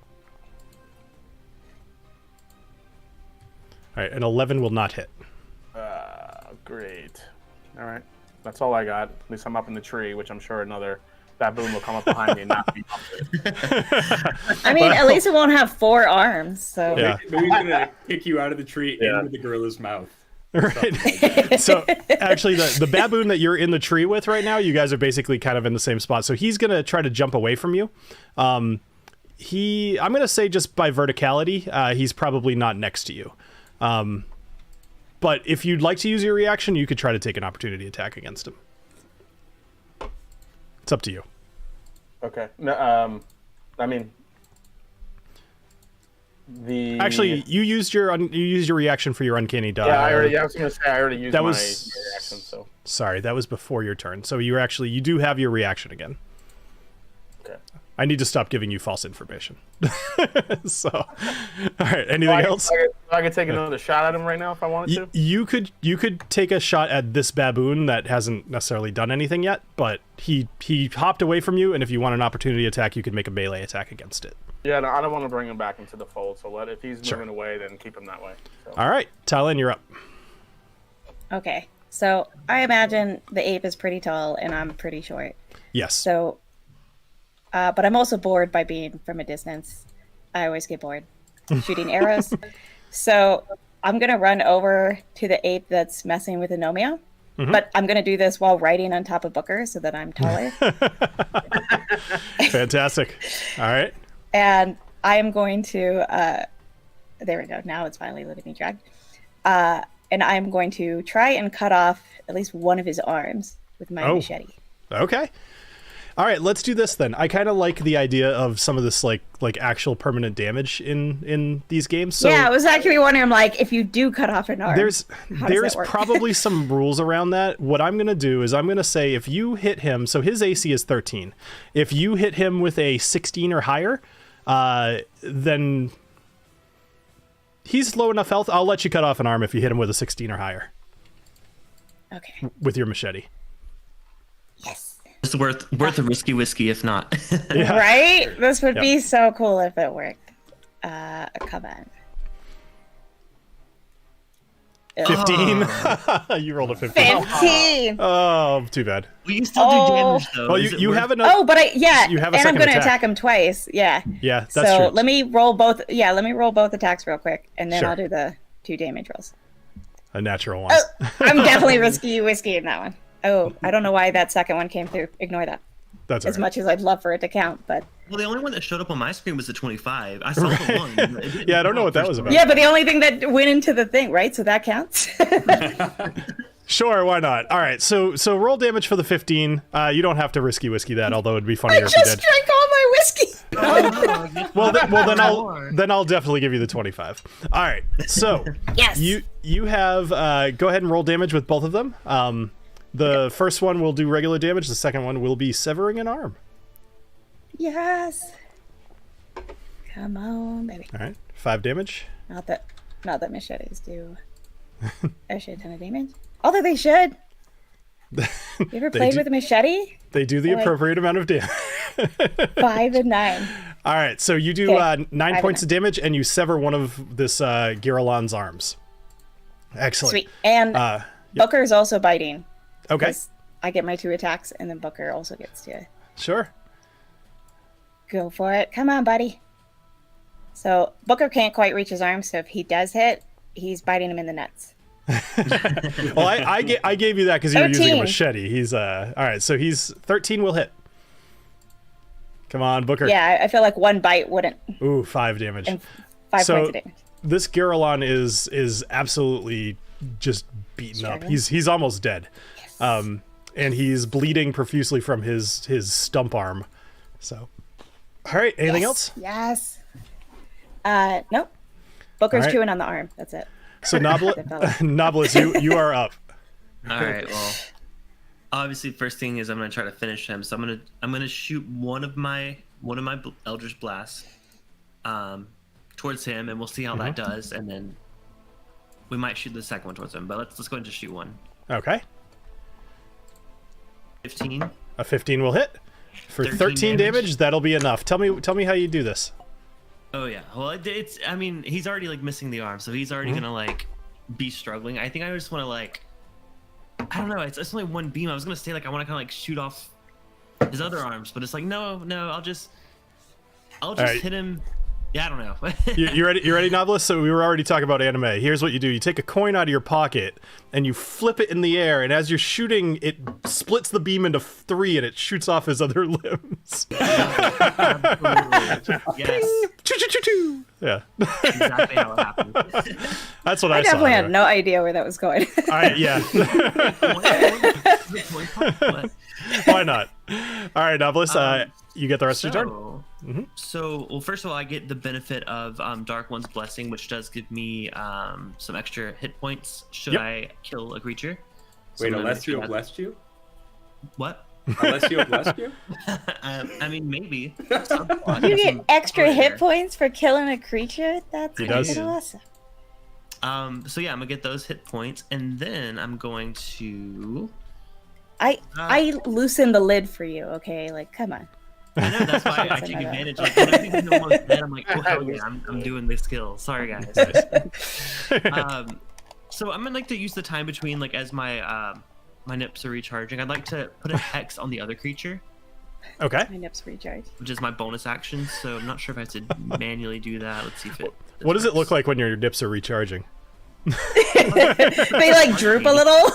All right. An 11 will not hit. Great. All right. That's all I got. At least I'm up in the tree, which I'm sure another baboon will come up behind me and not be bumped. I mean, at least it won't have 4 arms. So Yeah. Maybe he's gonna kick you out of the tree into the gorilla's mouth. Right. So actually the baboon that you're in the tree with right now, you guys are basically kind of in the same spot. So he's going to try to jump away from you. I'm going to say just by verticality, he's probably not next to you. But if you'd like to use your reaction, you could try to take an opportunity attack against him. It's up to you. Okay. No, I mean, Actually, you used your reaction for your uncanny dodge. Yeah, I was gonna say I already used my reaction. So sorry, that was before your turn. So you do have your reaction again. okay. I need to stop giving you false information. So, all right. Anything else? I could take another shot at him right now if I wanted to. You could take a shot at this baboon that hasn't necessarily done anything yet, but he hopped away from you, and if you want an opportunity attack, you could make a melee attack against it. Yeah, no, I don't want to bring him back into the fold. So if he's moving away, then keep him that way. So. All right, TaLin, you're up. okay. So I imagine the ape is pretty tall and I'm pretty short. Yes. So, but I'm also bored by being from a distance. I always get bored shooting arrows. So I'm gonna run over to the ape that's messing with Agnomeio. But I'm going to do this while riding on top of Booker so that I'm taller. Fantastic. All right. And I am going to, there we go. Now it's finally letting me drag. And I'm going to try and cut off at least one of his arms with my machete. Okay. All right, let's do this then. I kind of like the idea of some of this like actual permanent damage in these games. So yeah, I was actually wondering, like, if you do cut off an arm, there's probably some rules around that. What I'm going to do is I'm going to say if you hit him, so his AC is 13. If you hit him with a 16 or higher, then he's low enough health. I'll let you cut off an arm if you hit him with a 16 or higher. Okay. With your machete. Yes. It's worth a risky whiskey if not. Yeah. Right? This would be so cool if it worked. Come on. 15. You rolled a 15. 15. Oh, too bad. We still do damage though. Well, Is it you worth- have enough. Oh, but you have a and I'm second going to attack. attack him twice. Yeah. Yeah, that's so true. let me roll both. Yeah, let me roll both attacks real quick, and then Sure. I'll do the 2 damage rolls. A natural one. Oh, I'm definitely risky whiskey in that one. Oh, I don't know why that second one came through. Ignore that. That's all As right. much as I'd love for it to count, but Well, the only one that showed up on my screen was the 25. I saw the one. but it didn't Yeah, I don't know come what up that for was some about. yeah, but the only thing that went into the thing, right? So that counts. Sure, why not? All right, so roll damage for the 15. You don't have to risky whiskey that, although it'd be funnier I if you just did. drank all my whiskey. Oh, no, Then I'll definitely give you the 25. All right, so Yes. you have go ahead and roll damage with both of them. The first one will do regular damage. The second one will be severing an arm. Yes. Come on, baby. All right, 5 damage. Not that machetes do a shit ton of damage. Although they should. You ever They played do- with a machete? They do the Like- appropriate amount of damage. 5 and 9. All right, so you do Okay, 9 5 points and of damage, and you sever one of this Giralon's arms. Excellent. Sweet. And Yep. Booker's also biting. Okay, 'Cause I get my 2 attacks, and then Booker also gets to sure. go for it. Come on, buddy. So Booker can't quite reach his arm, so if he does hit, he's biting him in the nuts. Well, I gave you that because you were using a 13. machete. He's all right. So he's 13 will hit. Come on, Booker. Yeah, I feel like one bite wouldn't. Ooh, 5 damage. And 5 So- points of damage. This Garrulon is absolutely just beaten up. Struggling. He's almost dead. And he's bleeding profusely from his stump arm. So, all right. Anything else? Yes. Nope. Booker's All right. chewing on the arm. That's it. So Knobolas, you are up. All right. Well, obviously, first thing is I'm gonna try to finish him. So I'm gonna shoot one of my Eldritch Blasts towards him, and we'll see how that does, and then we might shoot the second one towards him. But let's go ahead and just shoot one. Okay. 15. A 15 will hit for 13 damage. That'll be enough. Tell me how you do this. Oh yeah. Well, it's. I mean, he's already like missing the arm, so he's already gonna like be struggling. I think I just want to like. I don't know. It's only one beam. I was gonna say like I want to kind of like shoot off his other arms, but it's like no. I'll just right. hit him. Yeah, I don't know. You ready? You ready, Knobolas? So we were already talking about anime. Here's what you do: you take a coin out of your pocket and you flip it in the air, and as you're shooting, it splits the beam into 3, and it shoots off his other limbs. Yes. Choo-choo-choo-choo. Yeah, Exactly how it happened. that's what I I saw. definitely had there. no idea where that was going. Yeah. Why not? All right, Knobolas, you get the rest of your turn. So, well, first of all, I get the benefit of Dark One's Blessing, which does give me some extra hit points should Yep. I kill a creature. So Wait, I'm gonna make Alessio sure blessed you? What? Alessio blessed you? I mean, maybe. You get extra hit points for killing a creature? That's He kind does. of awesome. So yeah, I'm gonna get those hit points, and then I'm going to. I loosened the lid for you, okay? Like, come on. I know that's why I take advantage. Like when I think he's almost dead, I'm like, oh hell yeah, I'm doing this skill. Sorry guys. So I'm gonna like to use the time between like as my my nips are recharging. I'd like to put a hex on the other creature, Okay. My nips recharge. which is my bonus action. So I'm not sure if I have to manually do that. Let's see if it. What does it look like when your nips are recharging? They like droop a little.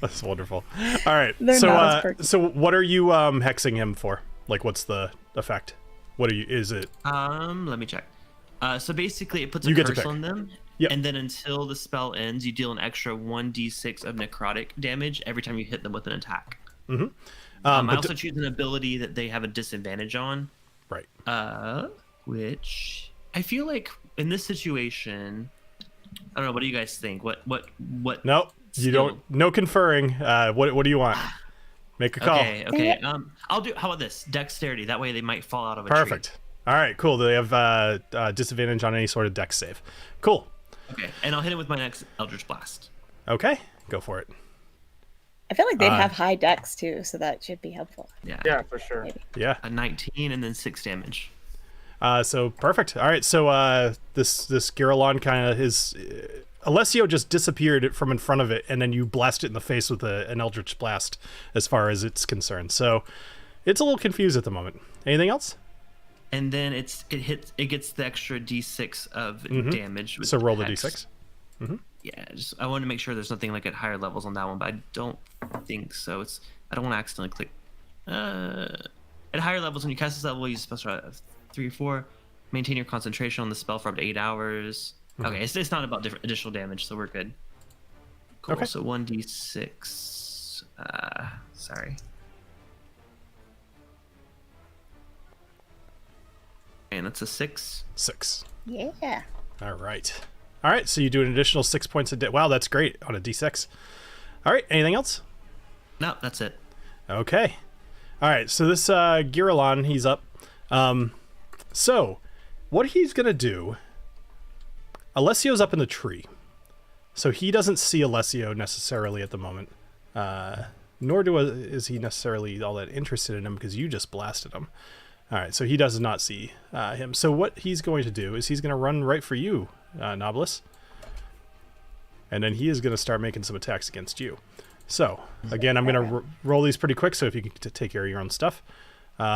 That's wonderful. All right. They're So, not as perky. so what are you hexing him for? Like, what's the effect? What are you? Is it? Let me check. So basically, it puts a You get to curse pick. on them, Yep. and then until the spell ends, you deal an extra 1d6 of necrotic damage every time you hit them with an attack. Mm-hmm. I But also choose an ability that they have a disadvantage on, right. which I feel like in this situation, I don't know. What do you guys think? What? Nope. You skill? don't. No conferring. What do you want? Make a call. Okay. I'll do. How about this? Dexterity. That way they might fall out of a tree. Perfect. All right. Cool. They have disadvantage on any sort of dex save. Cool. Okay, and I'll hit him with my next Eldritch Blast. Okay. Go for it. I feel like they'd have high dex too, so that should be helpful. Yeah, for sure. Maybe. Yeah. A 19 and then 6 damage. So perfect. All right. So this Garrulon kind of is. Alessio just disappeared from in front of it, and then you blast it in the face with an Eldritch Blast, as far as it's concerned. So it's a little confused at the moment. Anything else? And then it gets the extra d6 of damage. With So roll the hex. d6. Yeah, I want to make sure there's nothing like at higher levels on that one, but I don't think so. I don't want to accidentally click. At higher levels, when you cast this level, use a special 3 or 4. Maintain your concentration on the spell for up to 8 hours. Okay, it's not about additional damage, so we're good. Cool. Okay. So 1d6. Sorry. And that's a 6. 6. Yeah. All right. All right. So you do an additional 6 points a day. Wow, that's great on a d6. All right. Anything else? No, that's it. Okay. All right. So this Garrulon, he's up. So what he's gonna do? Alessio's up in the tree, so he doesn't see Alessio necessarily at the moment. Nor is he necessarily all that interested in him because you just blasted him. All right, so he does not see him. So what he's going to do is he's going to run right for you, Knobolas. And then he is going to start making some attacks against you. So, again, I'm going to roll these pretty quick, so if you can take care of your own stuff.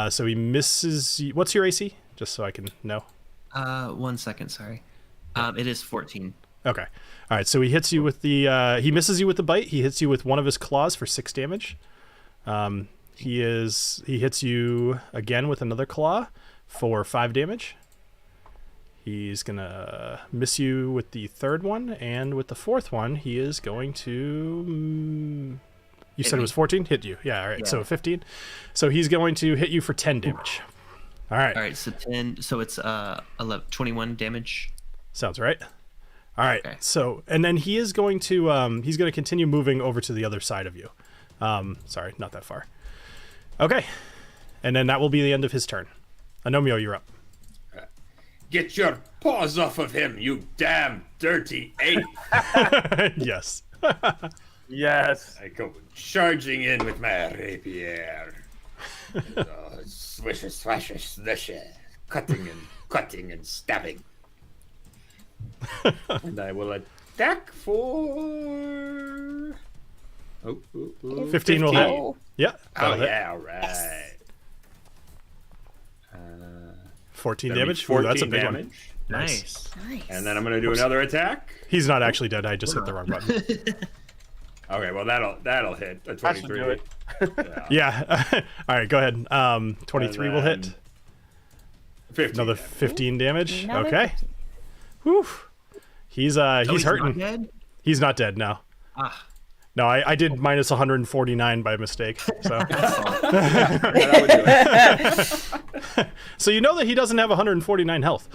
So he misses... What's your AC? Just so I can know. 1 second, sorry. It is 14. Okay. All right, so he hits you with the... he misses you with the bite. He hits you with one of his claws for 6 damage. He hits you again with another claw for 5 damage. He's going to miss you with the third one, and with the fourth one, he is going to... You said it was 14? Hit you. Yeah, all right. Yeah. So 15. So he's going to hit you for 10 damage. All right. All right, so 10. So it's 21 damage. Sounds right. All right. Okay. So, and then he is going to he's going to continue moving over to the other side of you. Sorry, not that far. Okay. And then that will be the end of his turn. Agnomeio, you're up. Get your paws off of him, you damn dirty ape. Yes. Yes. I go charging in with my rapier. Swish, swash, slish, cutting and stabbing. And I will attack for... 15 will hit. Yeah. Oh, hit. yeah, all right. 14 damage. 14 that's a big damage. One. Nice. And then I'm going to do another attack. He's not actually dead. I just hit the wrong button. Okay, well, that'll hit. A 23. Do it. Yeah. All right, go ahead. 23 will hit. 15 Another damage. 15 damage. Another Okay. 15. Whew. He's hurting. Not dead? He's not dead, no. Ah. No, I did minus 149 by mistake. So. That would do it. So you know that he doesn't have 149 health.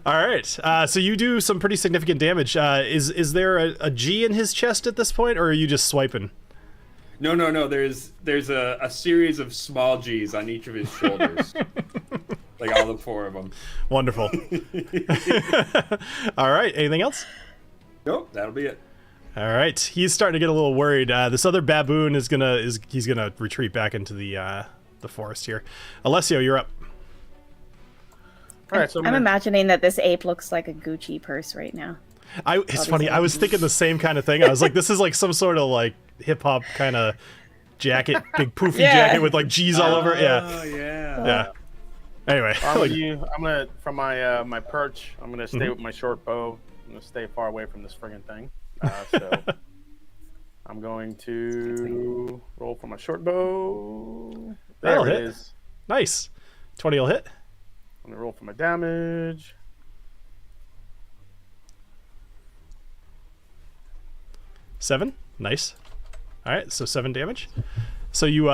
All right. So you do some pretty significant damage. Is there a G in his chest at this point, or are you just swiping? No. There's a series of small G's on each of his shoulders. Like all the 4 of them. Wonderful. All right. Anything else? Nope, that'll be it. All right. He's starting to get a little worried. This other baboon he's gonna retreat back into the forest here. Alessio, you're up. All right, so I'm imagining that this ape looks like a Gucci purse right now. It's funny. I was thinking the same kind of thing. I was like, this is like some sort of like hip hop kind of jacket, big poofy jacket with like G's all over it. Yeah. Oh yeah. Yeah. Anyway, I'm gonna from my my perch. I'm gonna stay with my short bow. I'm gonna stay far away from this friggin' thing. So I'm going to roll for my short bow. That'll There it hit. is. Nice. 20 will hit. I'm gonna roll for my damage. Seven. Nice. All right, so 7 damage. So you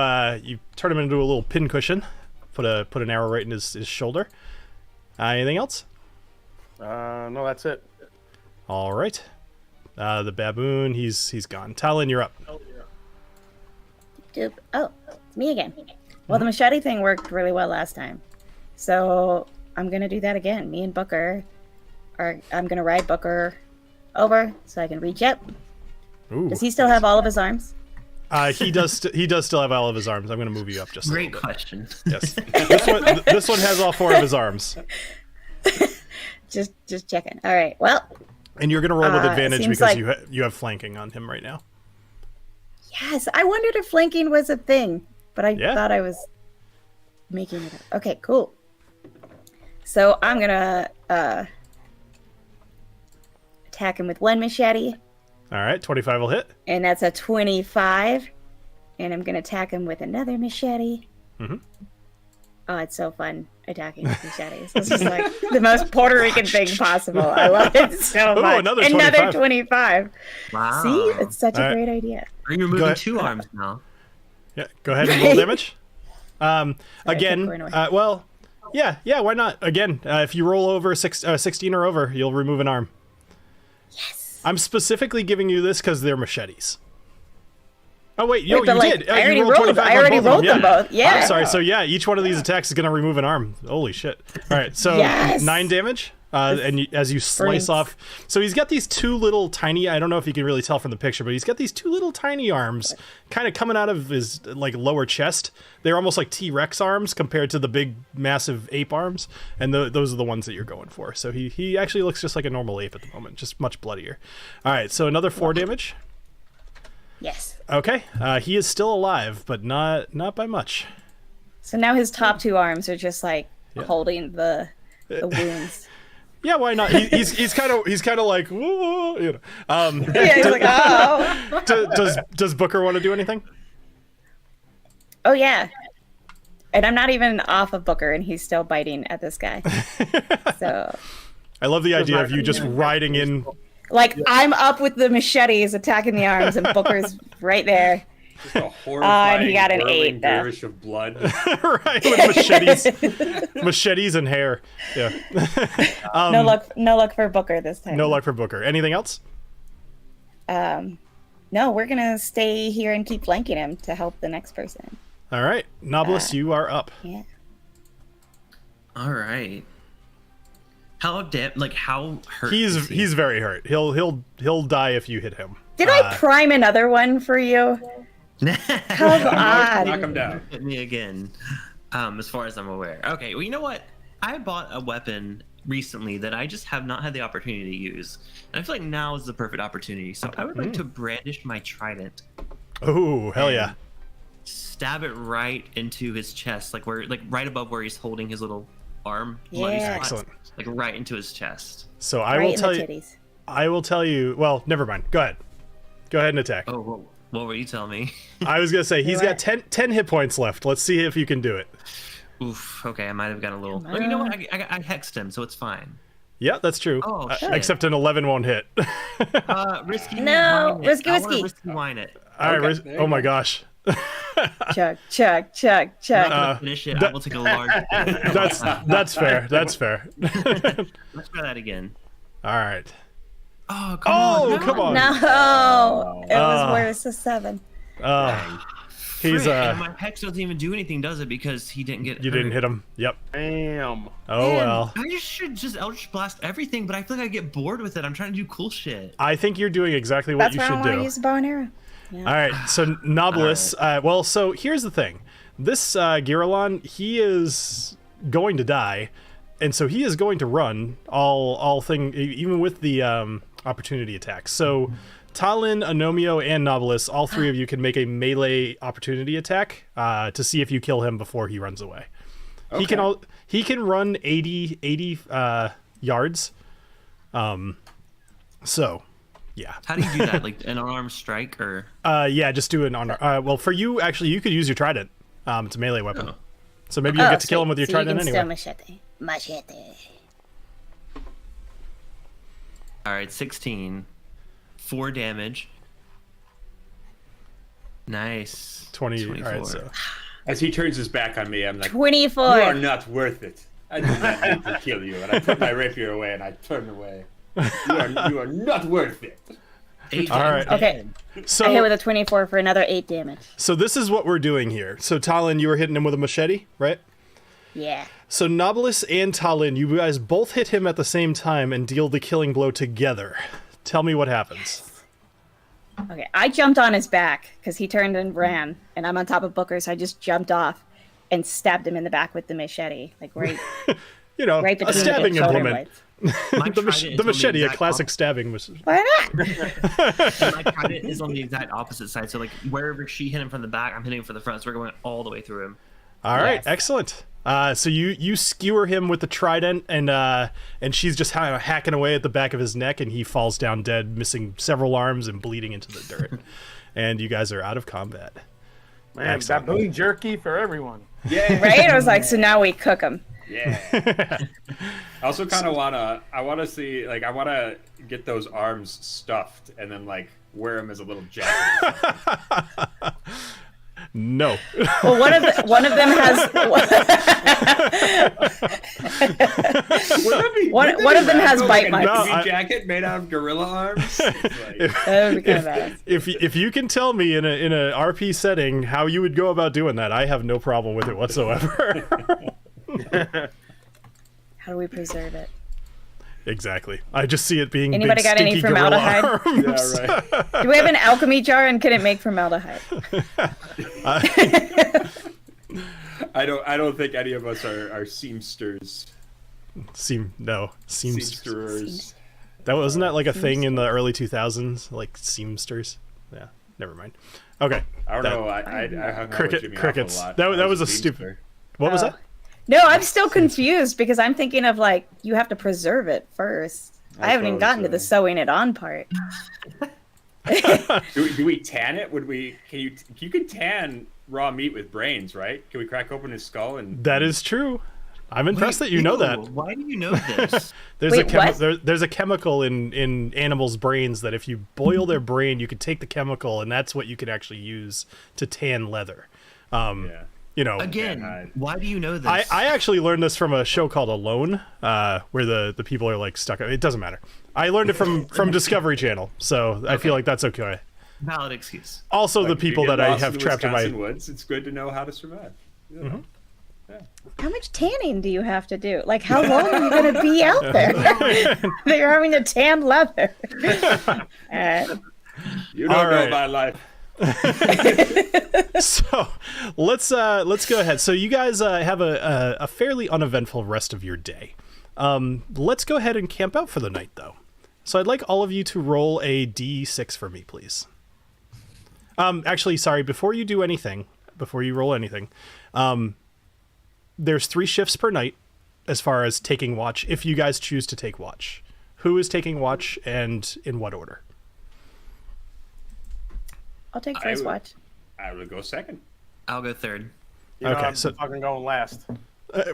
turn him into a little pin cushion. Put an arrow right in his shoulder. Anything else? No, that's it. All right. The baboon, he's gone. TaLin, you're up. Doop. Oh, it's me again. Well, the machete thing worked really well last time. So I'm going to do that again. Me and Booker, I'm going to ride Booker over so I can reach up. Ooh. Does he still have all of his arms? He does still have all of his arms. I'm going to move you up just a Great little question. bit. Yes. This one has all 4 of his arms. Just checking. All right. Well. And you're going to roll with advantage seems because like... you have flanking on him right now. Yes, I wondered if flanking was a thing, but I thought I was making it up. Okay, cool. So I'm gonna attack him with 1 machete. All right, 25 will hit. And that's a 25. And I'm gonna attack him with another machete. Mm-hmm. Oh, it's so fun attacking with machetes. It's just like the most Puerto Rican thing possible. I love it so much. Another 25. Wow. See, it's such a great idea. Are you removing 2 arms now? Yeah, go ahead and roll damage. Again, well, yeah, why not? Again, if you roll over 16 or over, you'll remove an arm. Yes. I'm specifically giving you this because they're machetes. Oh wait, you did. I already rolled them both. Yeah. I'm sorry. So yeah, each one of these attacks is gonna remove an arm. Holy shit! All right, so 9 damage, and as you slice off. So he's got these 2 little tiny. I don't know if you can really tell from the picture, but he's got these 2 little tiny arms, kind of coming out of his like lower chest. They're almost like T-Rex arms compared to the big, massive ape arms, and those are the ones that you're going for. So he actually looks just like a normal ape at the moment, just much bloodier. All right, so another 4 damage. Yes. Okay, he is still alive, but not by much. So now his top 2 arms are just like holding the wounds. Yeah, why not? He's kind of like, whoa, you know. Yeah, he's like, oh. Does Booker want to do anything? Oh yeah. And I'm not even off of Booker, and he's still biting at this guy. So, I love the idea of you just riding in. like, I'm up with the machetes attacking the arms, and Booker's right there. Just a horrifying and he got an whirling 8, though. garish of blood. Right, with machetes and hair. Yeah. No luck for Booker this time. No luck for Booker. Anything else? No, we're gonna stay here and keep flanking him to help the next person. All right, Knobolas, you are up. Yeah. All right. How hurt? He's is he? very hurt. He'll die if you hit him. Did I prime another one for you? How Knock odd. him down. Hit me again. As far as I'm aware. Okay. Well, you know what? I bought a weapon recently that I just have not had the opportunity to use, and I feel like now is the perfect opportunity. So I would like to brandish my trident. Oh, hell yeah! Stab it right into his chest, like right above where he's holding his little arm. bloody Yeah. spot, Excellent. Like right into his chest. So I Right will in tell the you. titties. I will tell you. Well, never mind. Go ahead. Go ahead and attack. Oh, what were you telling me? I was gonna say he's You're got 10 hit points left. Let's see if you can do it. Oof. Okay, I might have gotten a little. Come Oh, you know what? on. I hexed him, so it's fine. Yeah, that's true. Oh, shit. Except an 11 won't hit. Risky. No, wine it. risky I wanna whiskey. risky wine it. All right. Okay, there you Oh my go. gosh. Chug. I'm not gonna Uh, finish it. I will take a large. That's fair. That's fair. Let's try that again. All right. Oh, come on. Oh, no. come on. No, it was worse. A 7. He's Frick, and my hex doesn't even do anything, does it? Because he didn't get. You didn't hit him. Yep. Damn. Oh Man, well. I just should just Eldritch Blast everything, but I feel like I get bored with it. I'm trying to do cool shit. I think you're doing exactly what That's you why I should don't want do. to use the bow and arrow. Yeah. All right, so Knobolas. Well, so here's the thing. This Giralon, he is going to die, and so he is going to run even with the opportunity attack. So TaLin, Agnomeio, and Knobolas, all three of you can make a melee opportunity attack to see if you kill him before he runs away. Okay. He can run 80 yards. So, yeah. How do you do that? Like an unarmed strike, or? Yeah, just do an honor. Well, for you, actually, you could use your trident. It's a melee weapon. Oh. So maybe you'll get to kill him with your so trident you can anyway. still machete. All right, 16, 4 damage. Nice. 20. 24. All right, so. As he turns his back on me, I'm like, 24. you are not worth it. I do not need to kill you. And I put my rapier away and I turn away. You are not worth it. 8 All right. damage. Okay, So, I hit with a 24 for another 8 damage. so this is what we're doing here. So TaLin, you were hitting him with a machete, right? Yeah. So Knobolas and TaLin, you guys both hit him at the same time and deal the killing blow together. Tell me what happens. Okay, I jumped on his back because he turned and ran, and I'm on top of Booker, so I just jumped off and stabbed him in the back with the machete, like right You know, right a between stabbing the shoulder implement. blades. My The trident is the on machete, a exact classic stabbing machine. Why not? My trident is on the exact opposite side. So like wherever she hit him from the back, I'm hitting him from the front. So we're going all the way through him. All right, Yes. excellent. So you skewer him with the trident, and she's just kind of hacking away at the back of his neck, and he falls down dead, missing several arms and bleeding into the dirt. And you guys are out of combat. Man, Excellent. baboon jerky for everyone. Yeah. Right? I was like, so now we cook him. Yeah. I also kind of I want to see, like, I want to get those arms stuffed and then, like, wear them as a little jacket. No. Well, one of them has one of them has bite like marks. a No, navy jacket made out of gorilla arms. It's like, That would be kind of badass. If you can tell me in a RP setting how you would go about doing that, I have no problem with it whatsoever. How do we preserve it? Exactly. I just see it being Anybody big, got any stinky gorilla formaldehyde? arms. yeah, right. Do we have an alchemy jar and can it make formaldehyde? I don't think any of us are seamsters. Seamsters. That wasn't that like a thing in the early 2000s, like seamsters. Yeah, never mind. Okay. I don't That- know. I hung out with Jimmy Crickets. Off a lot. That I was a seamster. stupid. What was that? No, I'm still confused because I'm thinking of like you have to preserve it first. I haven't even suppose gotten to the so. sewing it on part. Do we tan it? You can tan raw meat with brains, right? Can we crack open his skull and? That is true. I'm impressed that you know that. Why do you know this? There's a chemical in animals' brains that if you boil their brain, you can take the chemical, and that's what you can actually use to tan leather. Again, why do you know this? I actually learned this from a show called Alone, where the people are like stuck. It doesn't matter. I learned it from Discovery Channel, so I feel like that's okay. Valid excuse. Also, Like, the people that I have trapped in my woods, it's good to know how to survive. Mm-hmm. Yeah. How much tanning do you have to do? Like, how long are you going to be out there that you're having to tan leather? You don't know my life. So let's go ahead. So you guys have a fairly uneventful rest of your day. Let's go ahead and camp out for the night, though. So I'd like all of you to roll a d6 for me, please. Actually, sorry, before you roll anything, there's 3 shifts per night as far as taking watch, if you guys choose to take watch. Who is taking watch and in what order? I'll take first watch. I will go second. I'll go third. You know, Okay, I'm so- fucking going last.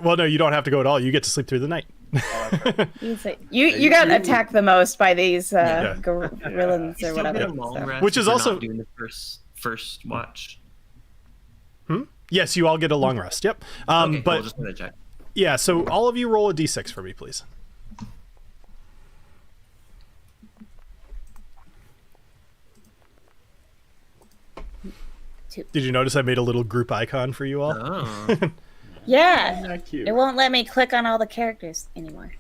Well, no, you don't have to go at all. You get to sleep through the night. You got attacked the most by these gorillas or Still whatever. get a long rest Which is if you're also- not doing the first watch. Yes, you all get a long rest. Yep. Okay, but cool, just wanted to check. yeah, so all of you roll a d6 for me, please. Did you notice I made a little group icon for you all? Oh. Yeah, Not cute. it won't let me click on all the characters anymore.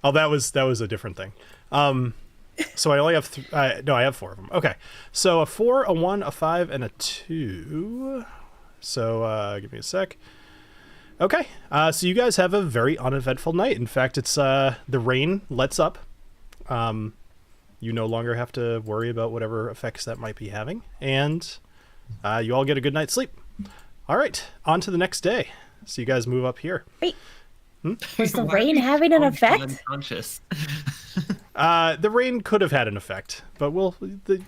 Oh, that was a different thing. So I only have I have 4 of them. Okay, so a 4, a 1, a 5, and a 2. So give me a sec. Okay, so you guys have a very uneventful night. In fact, it's the rain lets up. You no longer have to worry about whatever effects that might be having, and you all get a good night's sleep. All right, on to the next day. So you guys move up here. Wait, was the rain having an effect? Unconscious. The rain could have had an effect, but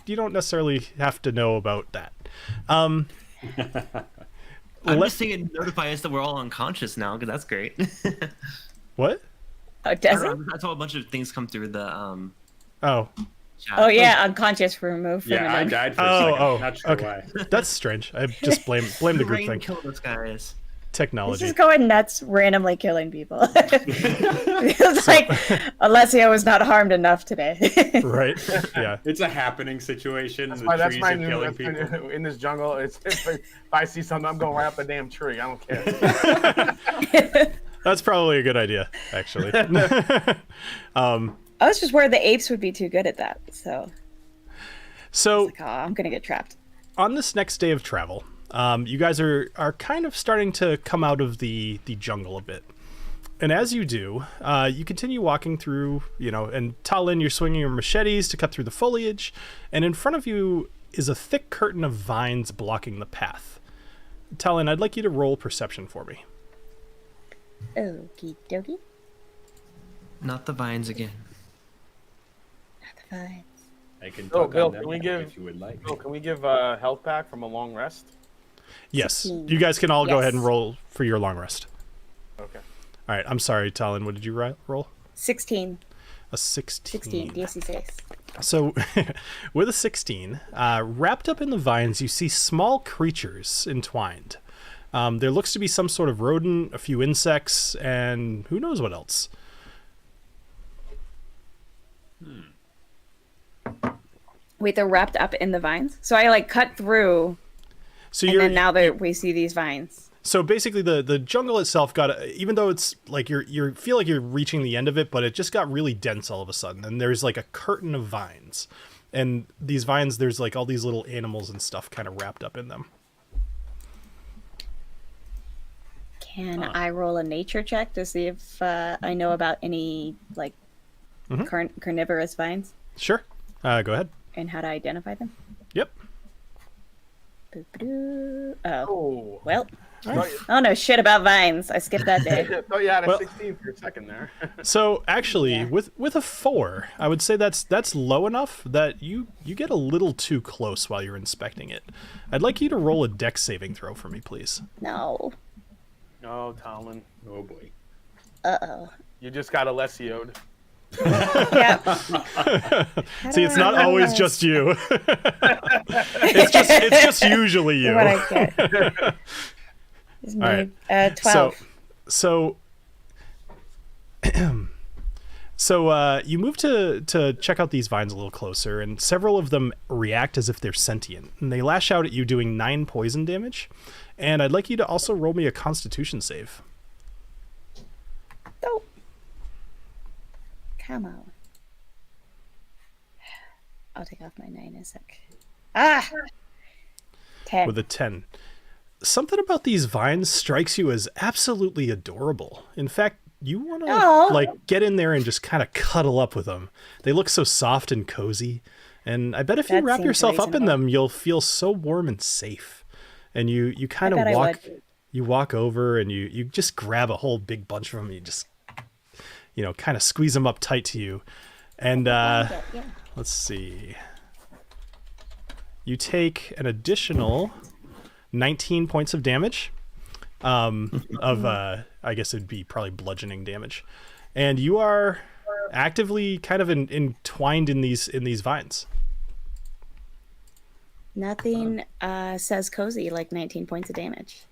you don't necessarily have to know about that. I'm just saying, notify us that we're all unconscious now, because that's great. What? Oh, does it? That's how a bunch of things come through the Oh. chat. Oh yeah, unconscious removed from Yeah, I it. died for a second. Not sure okay. why. That's strange. I just blame the group rain thing. killed those guys. Technology. This is going nuts, randomly killing people. It's like Alessio was not harmed enough today. Right? Yeah. It's a happening situation. That's The my trees new are killing people. in this jungle. It's if I see something, I'm going right up the damn tree. I don't care. That's probably a good idea, actually. I was just worried the apes would be too good at that. So So oh, I'm gonna get trapped. on this next day of travel, you guys are kind of starting to come out of the jungle a bit. And as you do, you continue walking through, and TaLin, you're swinging your machetes to cut through the foliage, and in front of you is a thick curtain of vines blocking the path. TaLin, I'd like you to roll perception for me. Okie dokie. Not the vines again. Fine. I can Oh, talk Bill, on them can we give- if you would like. Bill, can we give a health pack from a long rest? Yes. 16. You guys can all go Yes. ahead and roll for your long rest. Okay. All right. I'm sorry, TaLin. What did you roll? 16. A 16. 16. DC 6. So, with a 16, wrapped up in the vines, you see small creatures entwined. There looks to be some sort of rodent, a few insects, and who knows what else. Wait, they're wrapped up in the vines? So I cut through, So and then now we see these vines. So basically, the jungle itself even though it's like you feel like you're reaching the end of it, but it just got really dense all of a sudden. And there's like a curtain of vines, and these vines, there's like all these little animals and stuff kind of wrapped up in them. Can I roll a nature check to see if I know about any carnivorous vines Sure. Go ahead. and how to identify them? Yep. Boop-a-doo. Oh, Oh, well, Thought I don't know shit about vines. I skipped that day. thought you had a Well- 16 for a second there. So actually, with a 4, I would say that's low enough that you get a little too close while you're inspecting it. I'd like you to roll a dex saving throw for me, please. No. Oh, TaLin. Oh boy. Uh-oh. You just got Alessio'd. Yeah. See, it's not always just you. it's just usually you. What I get. Is All right. 12. So you move to check out these vines a little closer, and several of them react as if they're sentient, and they lash out at you, doing 9 poison damage. And I'd like you to also roll me a Constitution save. Oh. Come on. I'll take off my 9 in a sec. Ah! 10. With a 10. Something about these vines strikes you as absolutely adorable. In fact, you want to Aw. like get in there and just kind of cuddle up with them. They look so soft and cozy, and I bet if you That wrap seems yourself up in reasonable. them, you'll feel so warm and safe. And you kind of bet I walk would. you walk over and you just grab a whole big bunch of them. And you just kind of squeeze them up tight to you. And Yeah. let's see. You take an additional 19 points of damage. I guess it'd be probably bludgeoning damage. And you are actively kind of entwined in these vines. Nothing says cozy like 19 points of damage.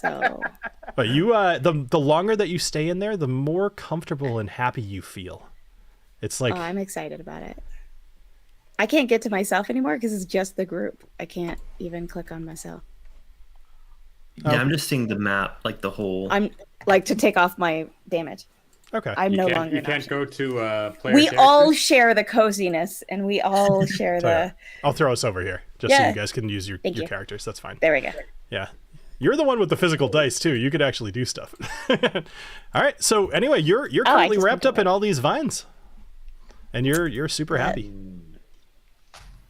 So But you the longer that you stay in there, the more comfortable and happy you feel. It's like I'm excited about it. I can't get to myself anymore because it's just the group. I can't even click on myself. Yeah, I'm just seeing the map, like the whole. I'm like to take off my damage. okay. I'm no You longer. can't an go to player we all characters? share the coziness, and we all share So, yeah, the. I'll throw us over here just so Yeah. you guys can use your Thank you. characters. That's fine. There we go. Yeah. You're the one with the physical dice too. You could actually do stuff. All right. So anyway, you're I currently just wrapped control up in all these vines. And you're super happy.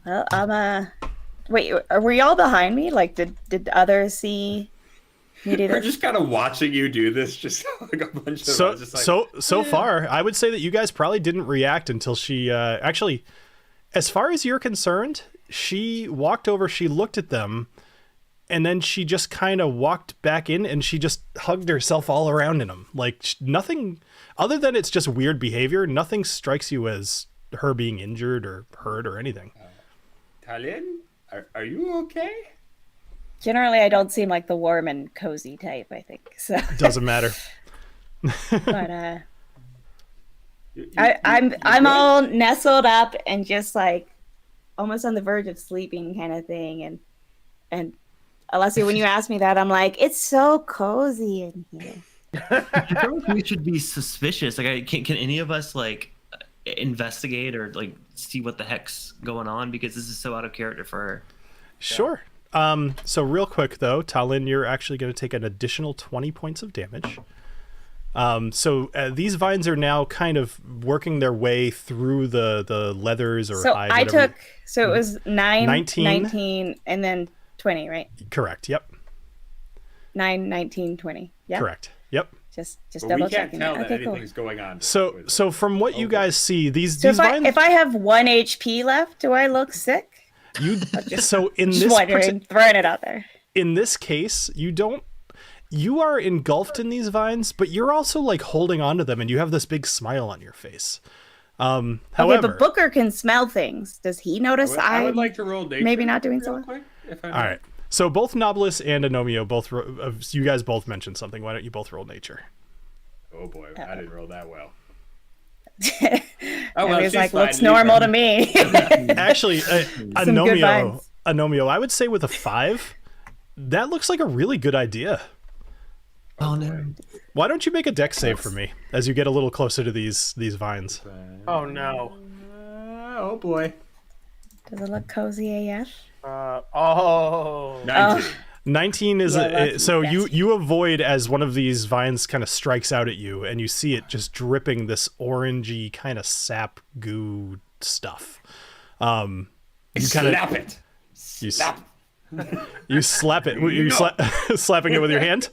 Well, I'm Wait, were y'all behind me? Like, did others see me do We're this? just kind of watching you do this, just like a bunch of So us, just like, so far, I would say that you guys probably didn't react until she actually, as far as you're concerned, she walked over, she looked at them, and then she just kind of walked back in and she just hugged herself all around in them. Like nothing other than it's just weird behavior. Nothing strikes you as her being injured or hurt or anything. TaLin, are you okay? Generally, I don't seem like the warm and cozy type. I think so. Doesn't matter. But You I'm good? all nestled up and just like almost on the verge of sleeping kind of thing. And Alessio, when you asked me that, I'm like, it's so cozy in here. I feel like we should be suspicious. Like, can any of us like investigate or like see what the heck's going on, because this is so out of character for her. Sure. So real quick though, TaLin, you're actually going to take an additional 20 points of damage. So these vines are now kind of working their way through the leathers or So hide. I whatever. took, so it was 9, 19. 19, and then 20, right? Correct. Yep. 9, 19, 20. Yeah. Correct. Yep. Just But we double can't checking. tell that Okay, cool. anything's going on. So from what you guys see, these So vines, if I have 1 HP left, do I look sick? you so in Just this wondering, throwing it out there. in this case, you are engulfed in these vines, but you're also like holding onto them, and you have this big smile on your face. Okay, However, but Booker can smell things. Does he notice I would I'm like to roll nature maybe not doing real so well? quick, if I all right. So both Knobolas and Agnomeio, you guys both mentioned something. Why don't you both roll nature? Oh boy, I didn't roll that well. Oh, well, he's she's like, fine, looks leave normal her. to me. Actually, good Agnomeio, vibes. I would say with a 5, that looks like a really good idea. Oh no! Why don't you make a dex save for me as you get a little closer to these vines? Oh no. Oh boy. Does it look cozy AF? Oh. 19. 19 is Yeah, lucky so you bastard. you avoid as one of these vines kind of strikes out at you, and you see it just dripping this orangey kind of sap goo stuff. You kind Slap of it. you Slap. You slap it. You slapping it with your hand?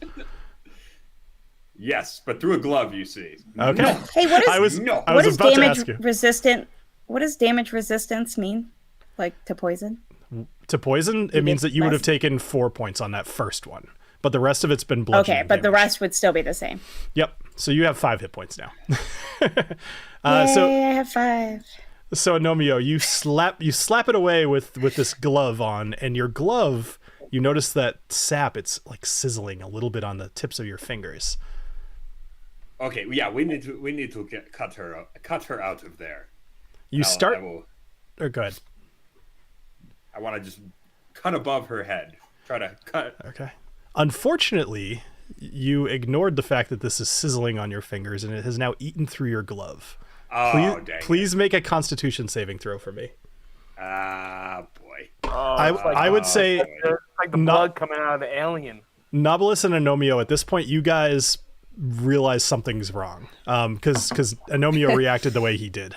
Yes, but through a glove, you see. Okay. Hey, what is I was No. what does about to damage ask you. resistant? What does damage resistance mean? Like to poison? To poison, it means that you would have less. taken 4 points on that first one, but the rest of it's been bludgeoning. Okay, but the damage. rest would still be the same. Yep. So you have 5 hit points now. Yay, I have 5. So Agnomeio, you slap it away with this glove on, and your glove, you notice that sap, it's like sizzling a little bit on the tips of your fingers. Okay, yeah, we need to cut her out of there. You start. I will. Or go ahead. I want to just cut above her head. Try to cut. Okay. Unfortunately, you ignored the fact that this is sizzling on your fingers, and it has now eaten through your glove. Oh, dang. Please make a Constitution saving throw for me. Ah, boy. I would say It's like the blood coming out of the alien. Knobolas and Agnomeio, at this point, you guys realize something's wrong, because Agnomeio reacted the way he did.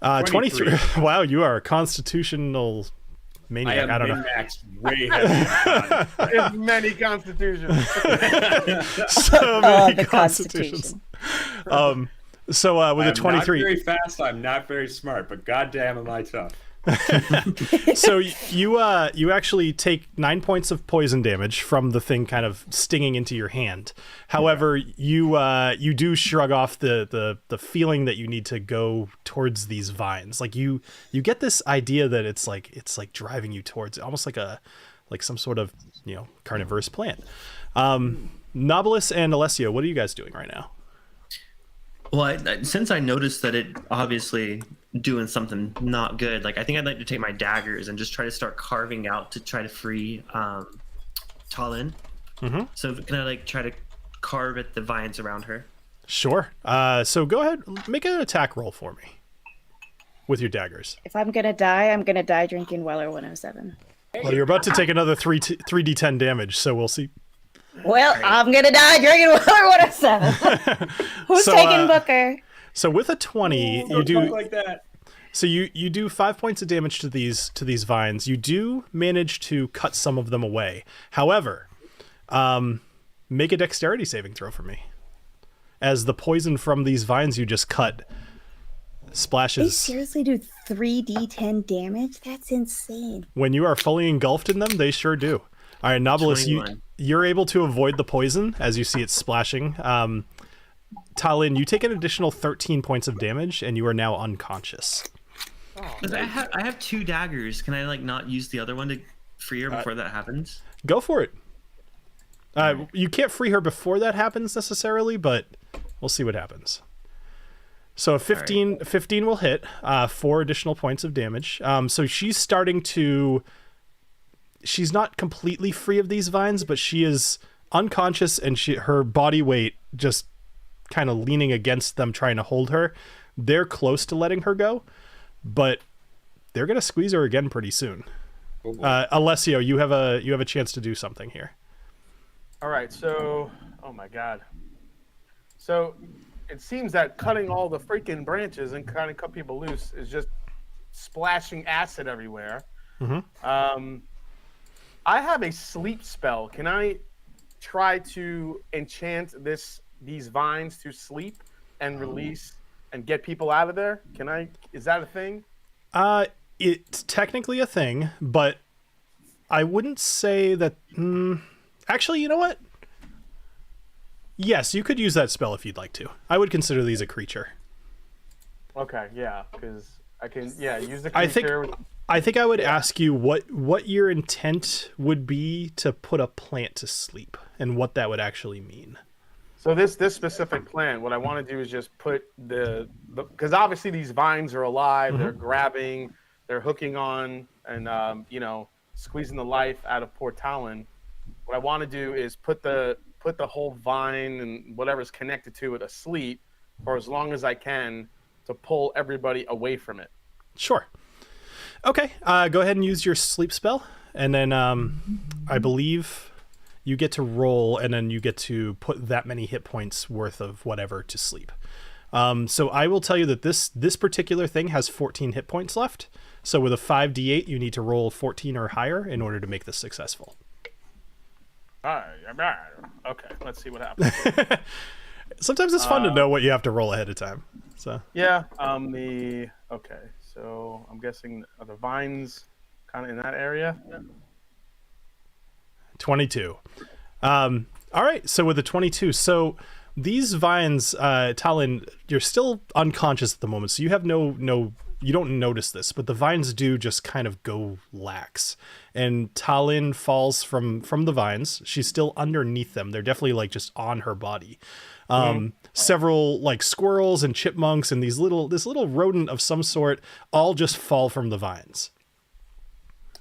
23. Wow, you are a constitutional maniac. I don't know. min-maxed way heavy. There's many constitutions. So many The constitutions. Constitution. So with a I'm 23. not very fast. I'm not very smart, but goddamn, am I tough. So you actually take 9 points of poison damage from the thing kind of stinging into your hand. However, you do shrug off the feeling that you need to go towards these vines. Like you get this idea that it's like driving you towards almost like some sort of carnivorous plant. Knobolas and Alessio, what are you guys doing right now? Well, since I noticed that it obviously doing something not good, like I think I'd like to take my daggers and just try to start carving out to try to free TaLin. Mm-hmm. So can I try to carve at the vines around her? Sure. So go ahead, make an attack roll for me with your daggers. If I'm gonna die drinking Weller 107. Well, you're about to take another 3d10 damage, so we'll see. Well, I'm gonna die drinking Weller 107. Who's So, taking Booker? So with a 20, you Don't do talk like that. so you do 5 points of damage to these vines. You do manage to cut some of them away. However, make a dexterity saving throw for me, as the poison from these vines you just cut They splashes. seriously do 3d10 damage? That's insane. When you are fully engulfed in them, they sure do. All right, Knobolas, 21. you're able to avoid the poison as you see it splashing. TaLin, you take an additional 13 points of damage, and you are now unconscious. But I have 2 daggers. Can I not use the other one to free her before that happens? Go for it. You can't free her before that happens necessarily, but we'll see what happens. So a 15 will hit, 4 additional points of damage. So she's starting to... She's not completely free of these vines, but she is unconscious, and her body weight just kind of leaning against them, trying to hold her. They're close to letting her go, but they're going to squeeze her again pretty soon. Alessio, you have a chance to do something here. All right, so oh my god. So it seems that cutting all the freaking branches and kind of cut people loose is just splashing acid everywhere. Mm-hmm. I have a sleep spell. Can I try to enchant these vines to sleep and release and get people out of there? Can I? Is that a thing? It's technically a thing, but I wouldn't say that. Actually, you know what? Yes, you could use that spell if you'd like to. I would consider these a creature. Okay, yeah, because I can use the creature. I think I would ask you what your intent would be to put a plant to sleep, and what that would actually mean. So this specific plant, what I want to do is just put because obviously these vines are alive, Mm-hmm. they're grabbing, they're hooking on, and squeezing the life out of poor TaLin. What I want to do is put the whole vine and whatever's connected to it asleep for as long as I can to pull everybody away from it. Sure. Okay, go ahead and use your sleep spell, and then I believe you get to roll, and then you get to put that many hit points worth of whatever to sleep. So I will tell you that this particular thing has 14 hit points left. So with a 5d8, you need to roll 14 or higher in order to make this successful. Okay, let's see what happens. Sometimes it's fun to know what you have to roll ahead of time. So Yeah. Okay. So I'm guessing are the vines kind of in that area? 22. All right. So with the 22, so these vines, TaLin, you're still unconscious at the moment, so you have no. You don't notice this, but the vines do just kind of go lax, and TaLin falls from the vines. She's still underneath them. They're definitely like just on her body. Several like squirrels and chipmunks and this little rodent of some sort all just fall from the vines.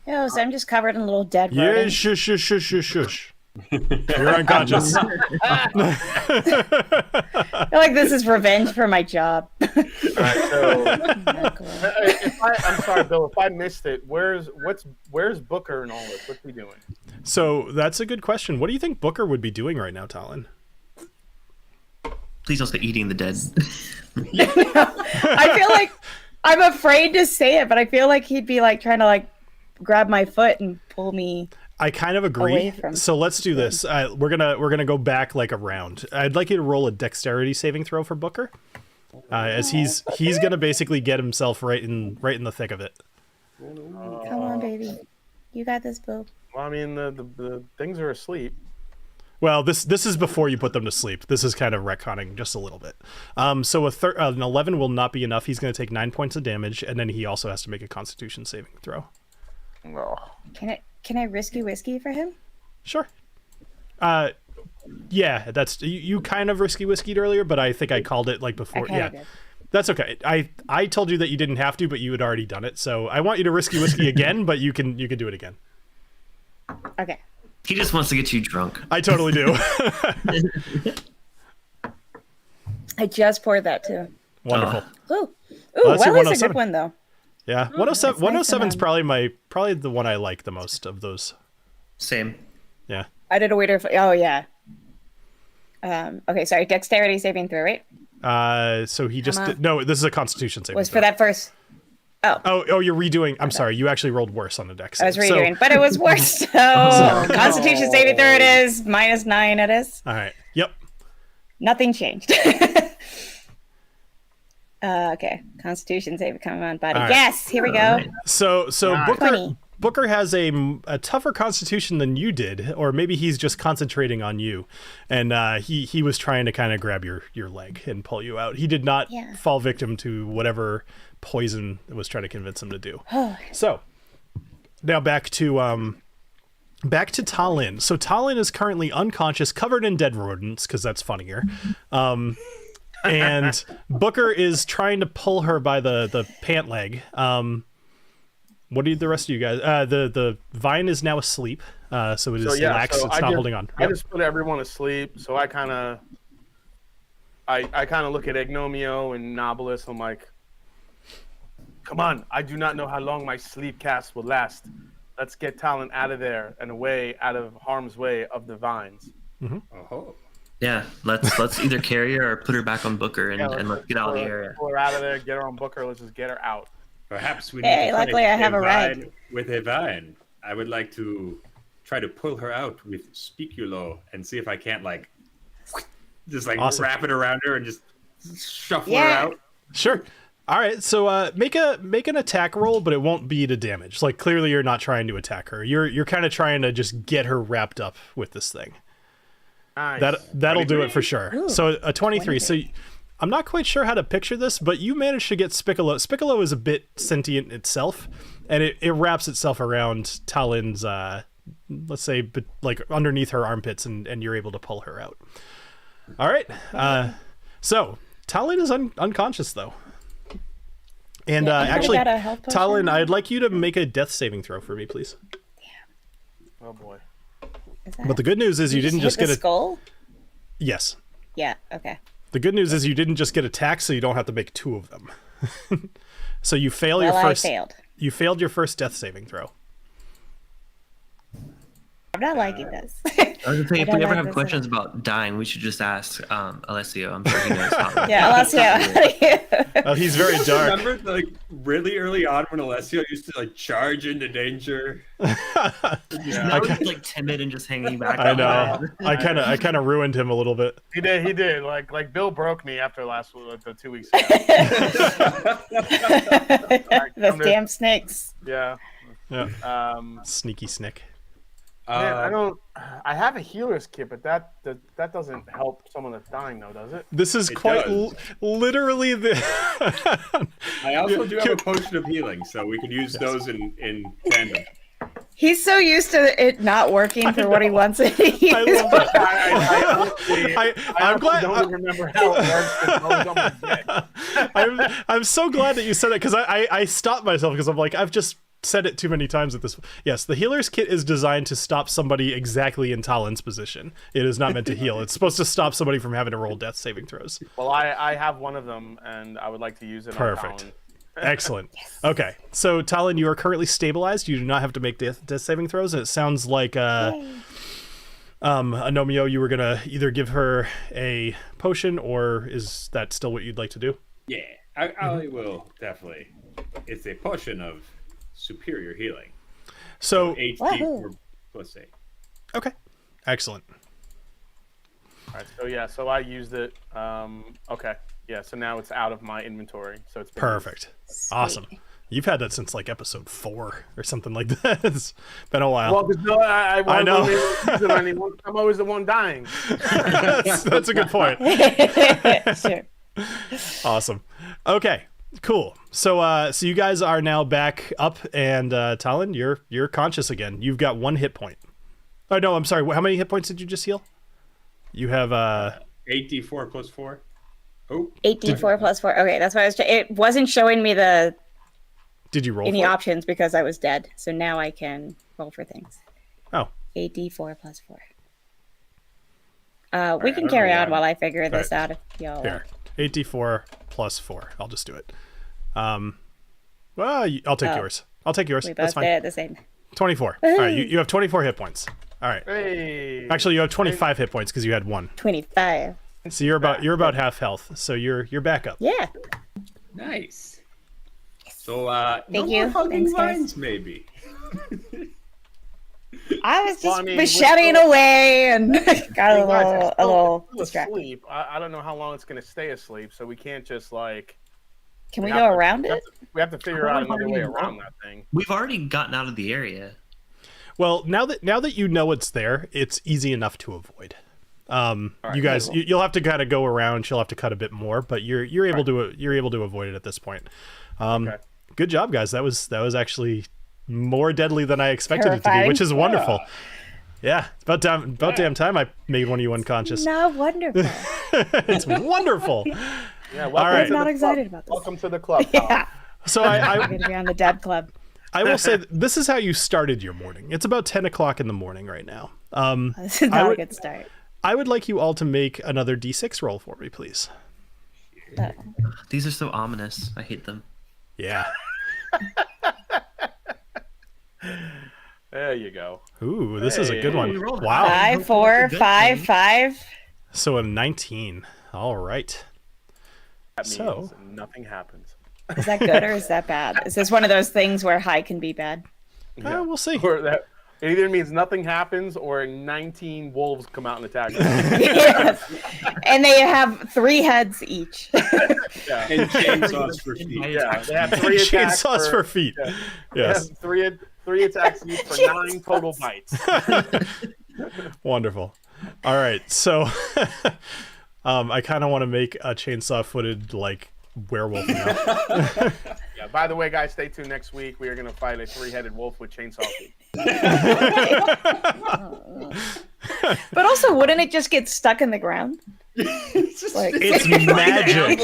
Oh, so I'm just covered in little dead Yeah, rodents. shush. You're unconscious. I feel like this is revenge for my job. All right. So I'm sorry, Bill. If I missed it, where's Booker and all this? What's he doing? So that's a good question. What do you think Booker would be doing right now, TaLin? Please don't say eating the dead. I feel like I'm afraid to say it, but I feel like he'd be like trying to like grab my foot and pull me. I kind of agree. Away from- So let's do this. We're gonna go back like a round. I'd like you to roll a dexterity saving throw for Booker, as he's gonna basically get himself right in the thick of it. Come on, baby. You got this, boo. Well, I mean, the things are asleep. Well, this is before you put them to sleep. This is kind of retconning just a little bit. So an 11 will not be enough. He's going to take 9 points of damage, and then he also has to make a Constitution saving throw. Oh. Can I risky whiskey for him? Sure. Yeah, that's you kind of risky whiskeyed earlier, but I think I called it like before. Yeah, did. that's okay. I told you that you didn't have to, but you had already done it. So I want you to risky whiskey again, but you can do it again. Okay. He just wants to get you drunk. I totally do. I just poured that too. Wonderful. Ooh, Well, that's your well, is a 107. good one though. Yeah, 107. That's nice 107's to probably the one I like the most of those. Same. Yeah. I did a waiter. Oh yeah. Okay, sorry. Dexterity saving throw, right? So he just on. did, no. This is a Constitution saving. Was throw. for that first. Oh, you're redoing. I'm sorry. You actually rolled worse on the dex. I was save. redoing, but it was worse. So Constitution saving throw it is -9. It is. All right. Yep. Nothing changed. Okay. Constitution saving. Come on, buddy. All right. Yes. Here we go. So Booker 20. Booker has a tougher constitution than you did, or maybe he's just concentrating on you, and he was trying to kind of grab your leg and pull you out. He did not fall victim to whatever poison was trying to convince him to do. So now back to TaLin. So TaLin is currently unconscious, covered in dead rodents, because that's funnier. And Booker is trying to pull her by the pant leg. What did the rest of you guys? The vine is now asleep, so it is lax. It's not holding on. I just put everyone asleep, so I kind of look at Agnomeio and Knobolas. I'm like, come on! I do not know how long my sleep cast will last. Let's get TaLin out of there and away, out of harm's way of the vines. Mm-hmm. Oh. Yeah, let's either carry her or put her back on Booker and let's get out of the area. Pull her out of there, get her on Booker. Let's just get her out. Perhaps we need Hey, to luckily I have a rag. vine with a vine. I would like to try to pull her out with Speculo and see if I can't just Awesome. wrap it around her and just shuffle her Yeah. out. Sure. All right. So make an attack roll, but it won't be to damage. Like clearly you're not trying to attack her. You're kind of trying to just get her wrapped up with this thing. Nice. That'll do it for sure. Ooh, So a 23. So I'm not quite sure how to picture this, but you managed to get Spiculo. Spiculo is a bit sentient itself, and it wraps itself around TaLin's, let's say, like underneath her armpits, and you're able to pull her out. All right. So TaLin is unconscious though, and actually, got a health potion? TaLin, I'd like you to make a death saving throw for me, please. Oh boy. Is that- But the good news is you didn't hit just the get a skull. yes. Yeah. Okay. The good news is you didn't just get attacked, so you don't have to make two of them. So you fail Well, your first. I failed. You failed your first death saving throw. I'm not liking this. I was gonna say, if I don't we ever like have this questions about dying, we should just ask Alessio. I'm sure he knows how. Yeah, Alessio. Oh, he's very You guys dark. remember like really early on when Alessio used to like charge into danger? Now he's like timid and just hanging back. I know. I kind of ruined him a little bit. He did. Like Bill broke me after the 2 weeks ago. Those damn snakes. Yeah. Yeah. Sneaky snick. Man, I have a healer's kit, but that doesn't help someone that's dying, though, does it? This is It quite does. literally the. I also do have a potion of healing, so we can use those in tandem. He's so used to it not working for what he wants it to use. I love it. I I'm glad. don't remember how it works. 'Cause I was on my bed. I'm so glad that you said it because I stopped myself because I'm like I've just said it too many times at this. Yes, the healer's kit is designed to stop somebody exactly in TaLin's position. It is not meant to heal. It's supposed to stop somebody from having to roll death saving throws. Well, I have one of them, and I would like to use it. Perfect. On TaLin. Excellent. Okay, so TaLin, you are currently stabilized. You do not have to make death saving throws, and it sounds like Agnomeio, you were gonna either give her a potion, or is that still what you'd like to do? Yeah, I will definitely. It's a potion of superior healing. So HD plus 8. okay, excellent. All right. So I used it. Okay. Yeah. So now it's out of my inventory. So it's been Perfect. Awesome. You've had that since like episode 4 or something like that. It's been a while. Well, because I know. I'm always the one dying. That's a good point. Sure. Awesome. Okay. Cool. So so you guys are now back up, and TaLin, you're conscious again. You've got 1 hit point. Oh no, I'm sorry. How many hit points did you just heal? You have 8d4 plus 4. Oh, 8d4 plus 4. Okay, that's why I was. It wasn't showing me Did you roll any for it? options because I was dead. So now I can roll for things. Oh. 8d4 plus 4. We can don't carry know on why. while I figure this Right. out. If y'all. Here. 8d4 plus 4. I'll just do it. Well, I'll take yours. I'll take yours. We That's both did fine. it the same. 24. All right, you have 24 hit points. All right. Hey. Actually, you have 25 hit points because you had 1. 25. So you're about half health. So you're back up. Yeah. nice. So Thank no you. more hugging Thanks, guys. lines, maybe. I was just Well, I mean, macheting we're still- away and got You guys are a little still distracted. asleep. I don't know how long it's going to stay asleep, so we can't just like. Can we have go to- around we have it? to- We have to figure How out am I another way going around around? that thing. We've already gotten out of the area. Well, now that you know it's there, it's easy enough to avoid. You guys, cool. you'll have to kind of go around. She'll have to cut a bit more, but you're able to avoid it at this point. Okay. Good job, guys. That was actually more deadly than I expected it to be, Terrifying. which is wonderful. Yeah, it's about damn time I made one of you unconscious. No, wonderful. It's wonderful. Yeah. All Welcome right. to I'm not the excited club. about this. Welcome to the club. Yeah. So I'm I going to be on the dead club. I will say that this is how you started your morning. It's about 10 o'clock in the morning right now. This is not would- a good start. I would like you all to make another d6 roll for me, please. These are so ominous. I hate them. Yeah. There you go. Ooh, this is a good Hey. one. We rolled Wow. high. 5, 4, Good 5, thing. 5. So a 19. All right. That means So- nothing happens. Is that good or is that bad? Is this one of those things where high can be bad? We'll see. Or that it either means nothing happens or 19 wolves come out and attack you. Yes. And they have 3 heads each. Yeah. And chainsaws for feet. Yeah, they have 3 attacks Chainsaws for feet. yeah. Yes. They have three attacks each for 9 total bites. Wonderful. All right. So I kind of want to make a chainsaw-footed like werewolf now. Yeah. By the way, guys, stay tuned next week. We are going to fight a 3-headed wolf with chainsaw feet. But also, wouldn't it just get stuck in the ground? It's magic.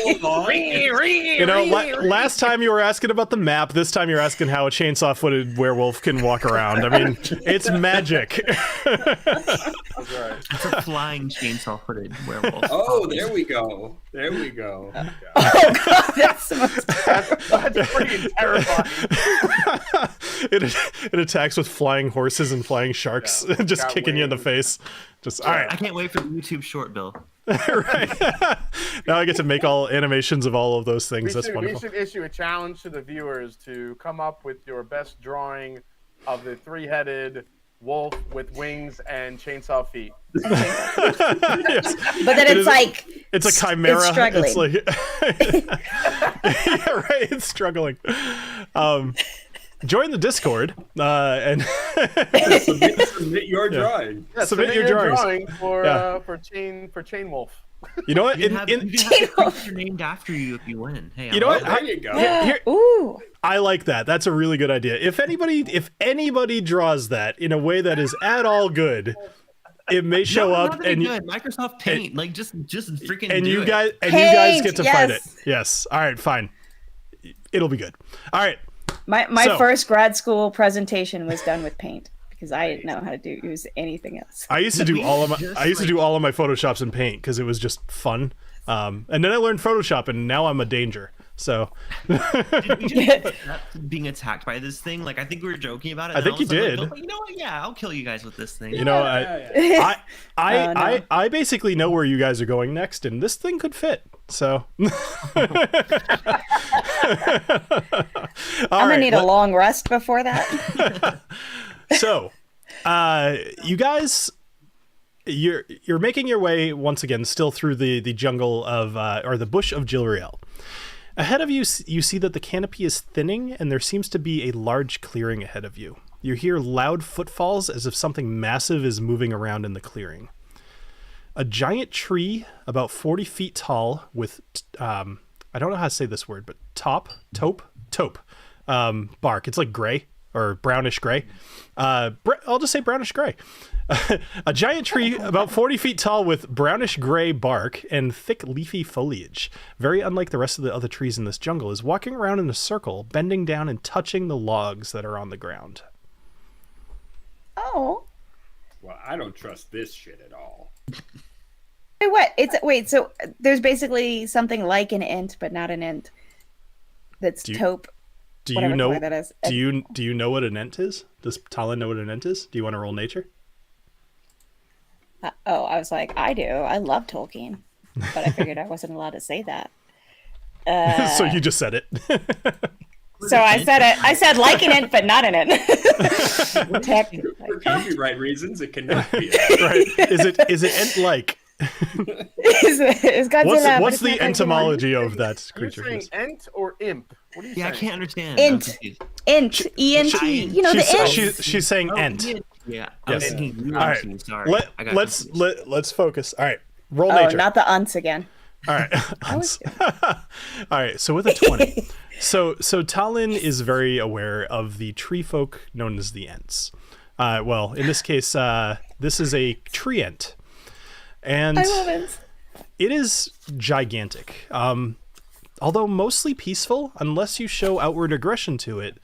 You know, last time you were asking about the map. This time you're asking how a chainsaw-footed werewolf can walk around. I mean, it's magic. That's right. It's a flying chainsaw-footed werewolf. Oh, there we go. There we go. Oh god, that's the most That's pretty terrifying. It attacks with flying horses and flying sharks, just got kicking you in the face. Just all right. I can't wait for the YouTube short, Bill. Right. Now I get to make all animations of all of those things. That's We wonderful. should issue a challenge to the viewers to come up with your best drawing of the three-headed wolf with wings and chainsaw feet. Yes. but then it's like It's a chimera. It's struggling. It's like yeah, right. It's struggling. Join the Discord and Submit your drawing. Yeah, Submit your drawings. drawing for Yeah. for chain wolf. you know what? You can have a creature named after you if you win. Hey, You know what? There you go. Here- ooh. I like that. That's a really good idea. If anybody draws that in a way that is at all good, it may show up and good. Microsoft Paint, like just freaking and do you it. guys Paint, get to fight it. yes. Yes. All right. Fine. It'll be good. All right. My So- first grad school presentation was done with paint because I didn't know how to use anything else. I used to do We all of my just, I used to do all of my Photoshops in Paint because it was just fun. And then I learned Photoshop, and now I'm a danger. So Did we just put that being attacked by this thing? Like I think we were joking about it. I and think all of a you sudden, did. like, you know what? Yeah, I'll kill you guys with this thing. you know, Yeah. Oh, no. I basically know where you guys are going next, and this thing could fit. So I'm gonna need a long rest before that. So, you guys, you're making your way once again, still through the jungle of or the bush of Jilriel. Ahead of you, you see that the canopy is thinning, and there seems to be a large clearing ahead of you. You hear loud footfalls as if something massive is moving around in the clearing. A giant tree, about 40 feet tall, with I don't know how to say this word, but taupe bark. It's like gray or brownish gray. I'll just say brownish gray. A giant tree about 40 feet tall with brownish gray bark and thick leafy foliage, very unlike the rest of the other trees in this jungle, is walking around in a circle, bending down and touching the logs that are on the ground. Oh. Well, I don't trust this shit at all. Wait, so there's basically something like an int, but not an int. That's taupe. Do whatever you know? color that is. Do you know what an ent is? Does TaLin know what an ent is? Do you want to roll nature? I was like, I do. I love Tolkien, but I figured I wasn't allowed to say that. So you just said it. So I said it. I said like an int, but not an int. Technically. For copyright reasons, it cannot be. Right? Is it ent like? Is Godzilla, What's but the it's not Godzilla. etymology of that You're creature? saying ent or imp? What are you Yeah, I saying? can't understand. Int. Int. E-N-T. You know, the int. She's saying ent. Yeah, I was Yes. thinking. All right. Sorry. Let's focus. All right. Roll Oh, nature. not the unts again. All right. All right. So with a 20. So TaLin is very aware of the tree folk known as the ents. Well, in this case, this is a tree ent. And I love it. it is gigantic. Although mostly peaceful, unless you show outward aggression to it,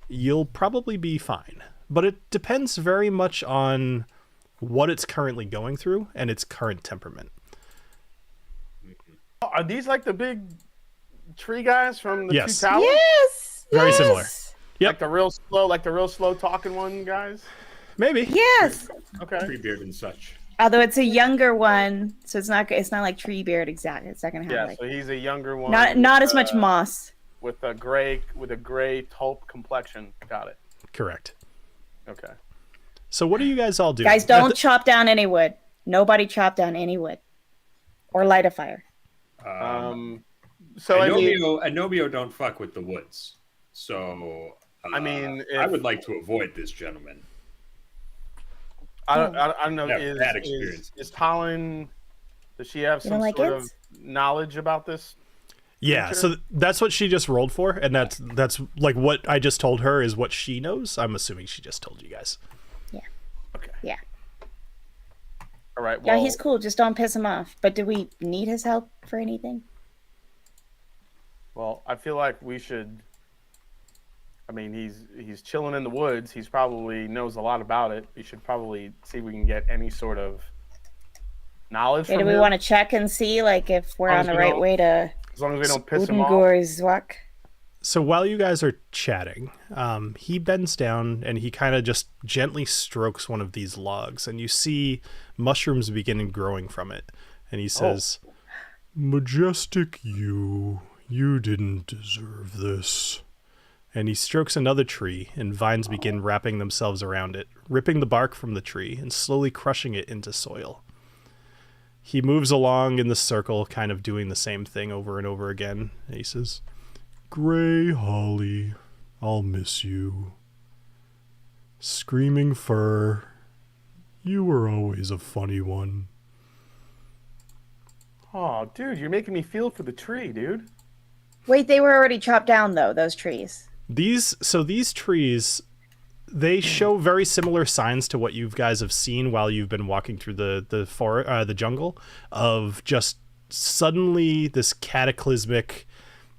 you'll probably be fine. But it depends very much on what it's currently going through and its current temperament. Oh, are these like the big tree guys from the Yes. two towers? Yes. Very yes. similar. Yep. Like the real slow talking one guys? Maybe. Yes. Okay. Treebeard and such. Although it's a younger one, so it's not like Treebeard exactly. It's not gonna have Yeah, like so he's a younger one. not as much moss. with a gray taupe complexion. Got it. Correct. Okay. So what are you guys all doing? Guys, don't chop down any wood. Nobody chop down any wood, or light a fire. So I mean, Agnomeio don't fuck with the woods. So I mean, I if- would like to avoid this gentleman. I don't know. Yeah, bad experience. Is TaLin? Does she have You some don't like sort it? of knowledge about this? Yeah, creature? so that's what she just rolled for, and that's like what I just told her is what she knows. I'm assuming she just told you guys. Okay. Yeah. All right. Well, Yeah, he's cool. Just don't piss him off. But do we need his help for anything? Well, I feel like we should. I mean, he's chilling in the woods. He's probably knows a lot about it. We should probably see if we can get any sort of knowledge Okay, from do we him. want to check and see like if we're As long on as the we right don't- way to As long as we don't piss him off. Urngor Zuak? So while you guys are chatting, he bends down and he kind of just gently strokes one of these logs, and you see mushrooms begin growing from it. And he says, "Majestic you didn't deserve this." And he strokes another tree, and vines begin wrapping themselves around it, ripping the bark from the tree and slowly crushing it into soil. He moves along in the circle, kind of doing the same thing over and over again. And he says, "Gray Holly, I'll miss you. Screaming Fir, you were always a funny one." Oh, dude, you're making me feel for the tree, dude. Wait, they were already chopped down though, those trees. These trees, they show very similar signs to what you guys have seen while you've been walking through the jungle, of just suddenly this cataclysmic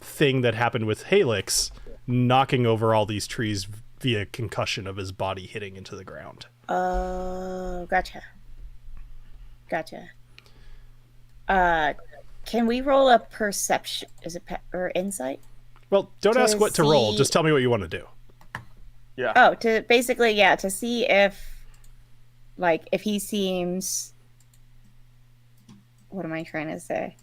thing that happened with Helix knocking over all these trees via concussion of his body hitting into the ground. Oh, gotcha. Can we roll a perception? Is it or insight? Well, don't To ask what to roll. see- Just tell me what you want to do. Yeah. Oh, to basically, yeah, to see if, like, if he seems. What am I trying to say?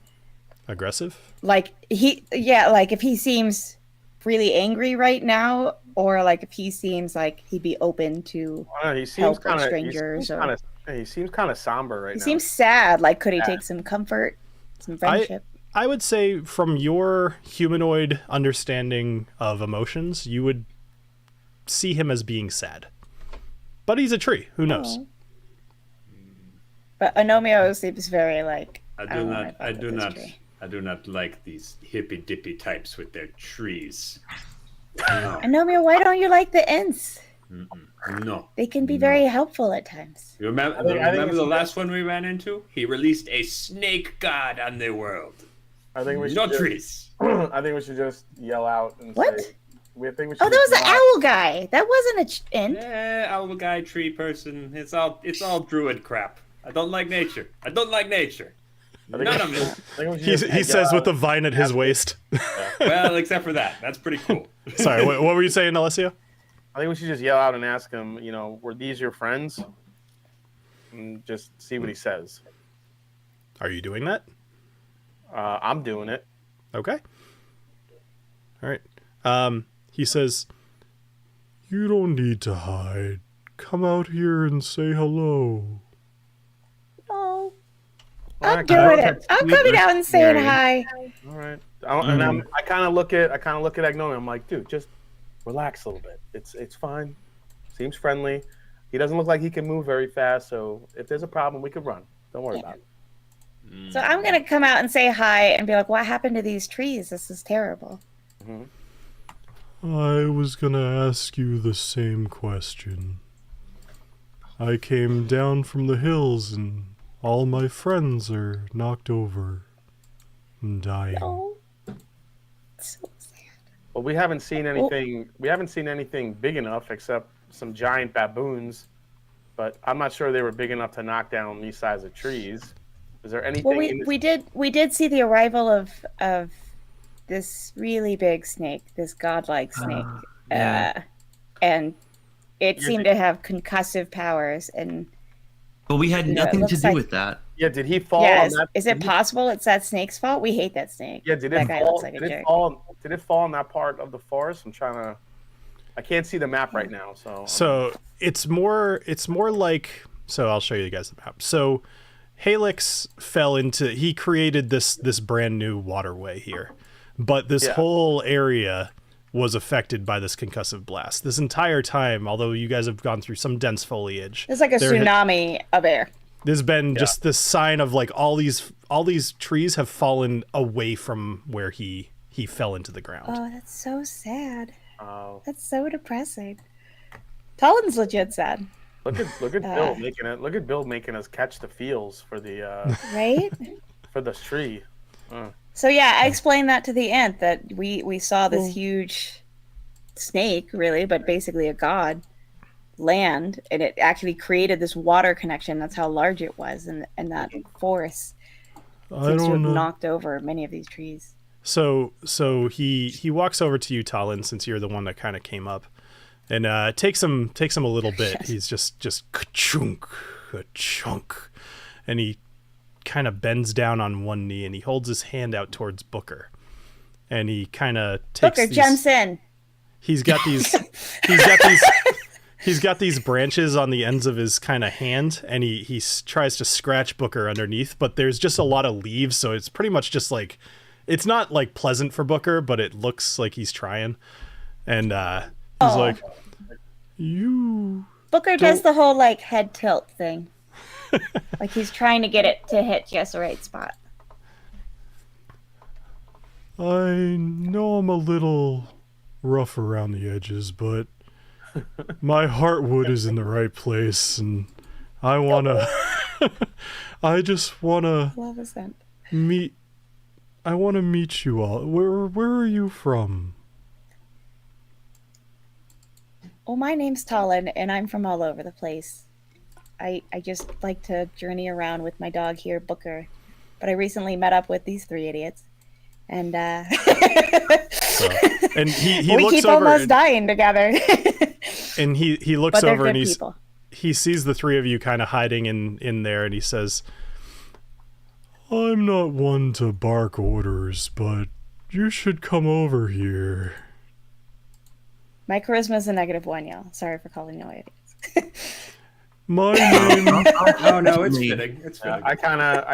Aggressive? Like like if he seems really angry right now, or like if he seems like he'd be open to. I don't know, he seems Help with kind of strangers or- He seems kind of somber right He now. seems sad. Like, could he take some comfort, some friendship? I would say from your humanoid understanding of emotions, you would see him as being sad. But he's a tree. Who knows? Oh. But Agnomeio seems very like. I don't know, I fuck do with this not, tree. I do not like these hippy dippy types with their trees. No, Agnomeio, why don't you like the Ents? no. They can be very helpful at times. You remember, I think remember it's the the last one we ran into? He released a snake god on the world. I think we should No just, trees. I think we should just yell out and What? say. I think we should Oh, that was just the yell out. owl guy. That wasn't a Ent. Yeah, owl guy, tree person. It's all druid crap. I don't like nature. I don't like nature. I think None we of should- it. I think we should He just yell says with out. the vine at his waist. Well, except for that. That's pretty cool. Sorry, what were you saying, Alessio? I think we should just yell out and ask him. Were these your friends? And just see what he says. Are you doing that? I'm doing it. Okay. All right. He says, "You don't need to hide. Come out here and say hello." Oh, All I'm right, doing okay. it. I'm coming out and saying hi. All right. And I kind of look at Agnomeio. I'm like, dude, just relax a little bit. It's fine. Seems friendly. He doesn't look like he can move very fast. So if there's a problem, we could run. Don't worry about it. So I'm gonna come out and say hi and be like, "What happened to these trees? This is terrible." I was gonna ask you the same question. I came down from the hills and all my friends are knocked over and dying. Oh, it's so sad. Well, we haven't seen anything. We haven't seen anything big enough except some giant baboons. But I'm not sure they were big enough to knock down these size of trees. Is there anything? Well, in this... we did see the arrival of this really big snake, this godlike snake, yeah. And it seemed to have concussive powers. And But we had You know, it nothing to looks do like- with that. Yeah, did he fall? yeah, on is, that... is it possible it's that snake's fault? We hate that snake. Yeah, did that it guy fall? looks like a Did jerk. it fall? Did it fall in that part of the forest? I'm trying to. I can't see the map right now, so. So it's more like, so I'll show you guys the map. So Helix he created this brand new waterway here, but this Yeah. whole area was affected by this concussive blast. This entire time, although you guys have gone through some dense foliage, It's like a there tsunami of air. there's been just this sign of like all these trees have fallen away from where he fell into the ground. Oh, that's so sad. Oh. That's so depressing. TaLin's legit sad. Look at Bill making it. Look at Bill making us catch the feels for the Right? for the tree. So yeah, I explained that to the ant that we saw this huge snake, really, but basically a god, land, and it actually created this water connection. That's how large it was, and that force seems to have knocked over many of these trees. So he walks over to you, TaLin, since you're the one that kind of came up, and takes him a little bit. He's just ka-chunk, ka-chunk, and he kind of bends down on one knee and he holds his hand out towards Booker, and he kind of takes Booker jumps in. He's got these branches on the ends of his kind of hand, and he tries to scratch Booker underneath, but there's just a lot of leaves, so it's pretty much just like, it's not like pleasant for Booker, but it looks like he's trying. And he's like, Booker does the whole like head tilt thing. Like he's trying to get it to hit just the right spot. I know I'm a little rough around the edges, but my heartwood is in the right place, and I wanna I just wanna meet you all. Where are you from? Oh, my name's TaLin, and I'm from all over the place. I just like to journey around with my dog here, Booker. But I recently met up with these three idiots, and and he we looks keep over almost dying together. and he looks But they're over and good people. he sees the three of you kind of hiding in there, and he says, I'm not one to bark orders, but you should come over here. My charisma's a -1, y'all. Sorry for calling you idiots. My name... No, it's fitting. It's fitting. I kind of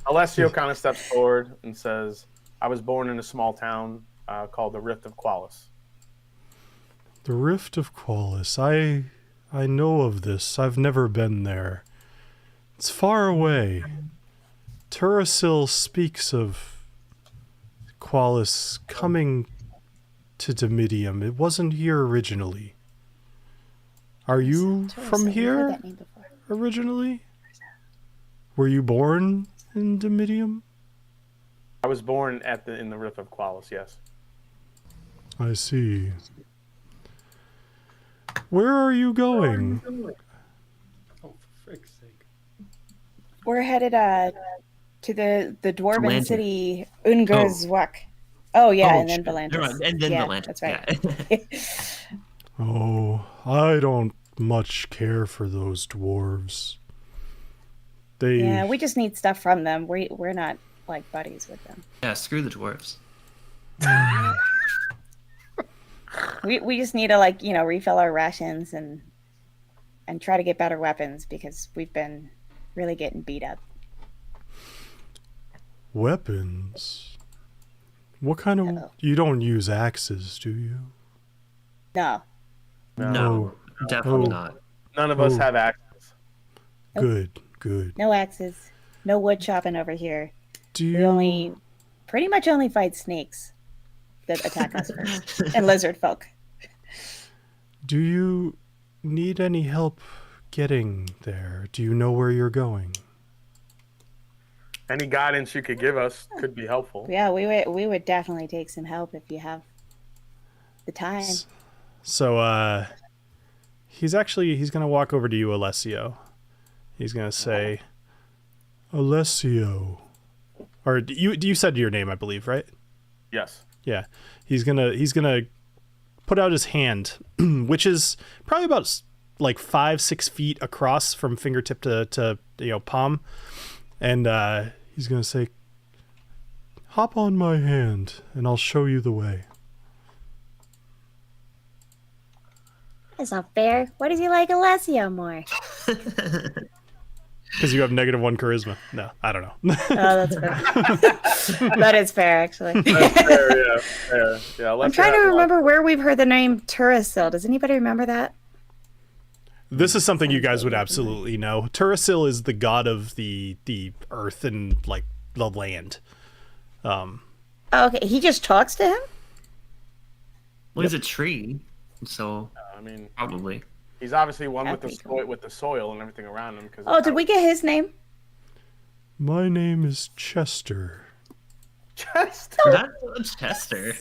Alessio kind of steps forward and says, I was born in a small town called the Rift of Qualis. The Rift of Qualis. I know of this. I've never been there. It's far away. Turasil speaks of Qualis coming to Dimidium. It wasn't here originally. Are you from here originally? Were you born in Dimidium? I was born in the Rift of Qualis, yes. I see. Where are you going? Oh, for frick's sake. We're headed to the dwarven Atlantic. city Urngor Zuak. Oh yeah, Oh, and then shit. Valantis. Never mind. And then yeah, Valantis. That's right. Yeah. Oh, I don't much care for those dwarves. Yeah, we just need stuff from them. We're not like buddies with them. Yeah, screw the dwarves. We just need to refill our rations and try to get better weapons because we've been really getting beat up. Weapons? What kind of... You don't use axes, do you? No. No, definitely not. None of us have access. Good. No axes. No wood chopping over here. Do We pretty much only fight snakes that attack us first. And lizard folk. Do you need any help getting there? Do you know where you're going? Any guidance you could give us could be helpful. Yeah, we would definitely take some help if you have the time. So, he's gonna walk over to you, Alessio. He's gonna say, Alessio. Or you said your name, I believe, right? Yes. Yeah. He's gonna put out his hand, which is probably about 5-6 feet across from fingertip to palm. And he's gonna say, hop on my hand and I'll show you the way. That's not fair. Why does he like Alessio more? Because you have -1 charisma. No, I don't know. Oh, that's fair. That is fair, actually. That's fair, fair. Yeah, I'm trying to remember where we've heard the name Turasil. Does anybody remember that? This is something you guys would absolutely know. Turasil is the god of the earth and the land. Oh, okay, he just talks to him? Well, he's a tree, so I mean, probably. He's obviously one with That'd the be cool. with the soil and everything around him. Oh, did we get his name? My name is Chester. Chester? That's Chester.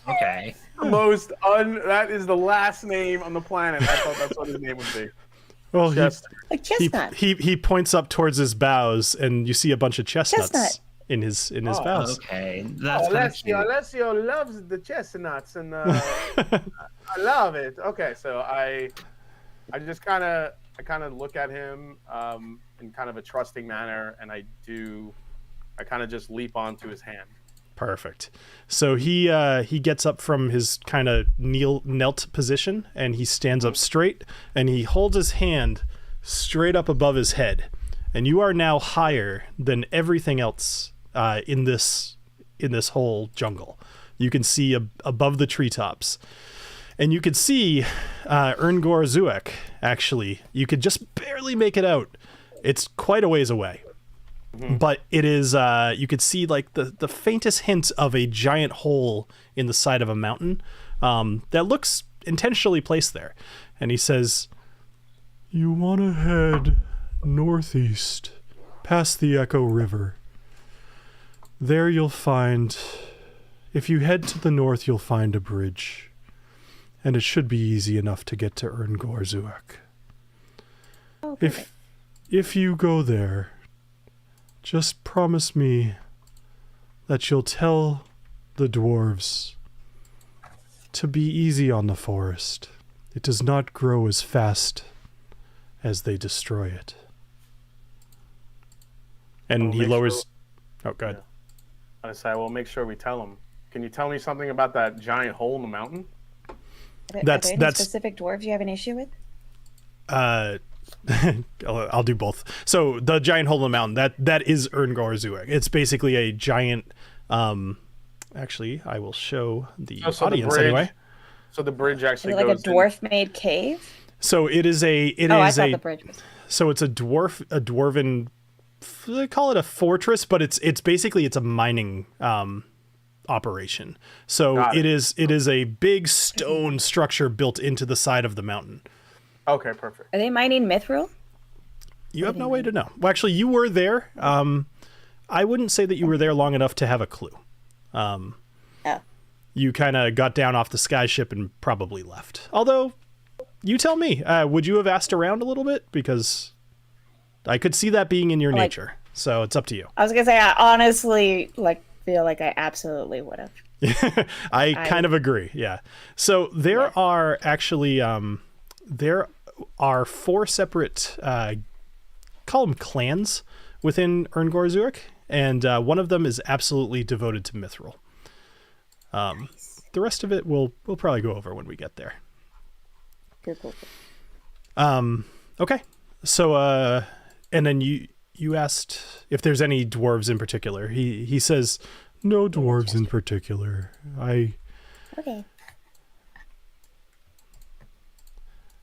Okay. That is the last name on the planet. I thought that's what his name would be. Well, Chester. Like chestnut. he points up towards his bows, and you see a bunch of chestnuts Chestnut. in his bows. Okay. That's kind of cute. Alessio loves the chestnuts, and I love it. Okay, so I just kind of look at him in kind of a trusting manner, and I kind of just leap onto his hand. Perfect. So he gets up from his kind of knelt position, and he stands up straight, and he holds his hand straight up above his head, and you are now higher than everything else in this whole jungle. You can see above the treetops, and you could see Urngor Zuak. Actually, you could just barely make it out. It's quite a ways away. But it is, you could see like the faintest hint of a giant hole in the side of a mountain that looks intentionally placed there. And he says, "You want to head northeast past the Echo River. There you'll find, if you head to the north, you'll find a bridge. And it should be easy enough to get to Urngor Zuak. Oh, If you go there, just promise me that you'll tell the dwarves to be easy on the forest. It does not grow as fast as they destroy it." And he lowers... Oh, go ahead. I say, well, make sure we tell him. Can you tell me something about that giant hole in the mountain? Are there any specific dwarves you have an issue with? I'll do both. So the giant hole in the mountain, that is Urngor Zuak. It's basically a giant... actually, I will show the audience anyway. So the bridge actually Is it like a dwarf-made cave? So it is a... I thought the bridge was... So it's a dwarven... They call it a fortress, but it's basically a mining operation. So it is a big stone structure built into the side of the mountain. Okay, perfect. Are they mining mithril? You have no way to know. Well, actually, you were there. I wouldn't say that you were there long enough to have a clue. You kind of got down off the skyship and probably left. Although, you tell me, would you have asked around a little bit? Because I could see that being in your nature. So it's up to you. I was going to say, I honestly feel like I absolutely would have. I kind of agree, yeah. So there are actually... there are 4 separate, call them clans within Urngor Zuak, and one of them is absolutely devoted to mithril. Nice. The rest of it we'll probably go over when we get there. Cool. Okay. So, and then you asked if there's any dwarves in particular. He says, no dwarves in particular. Okay.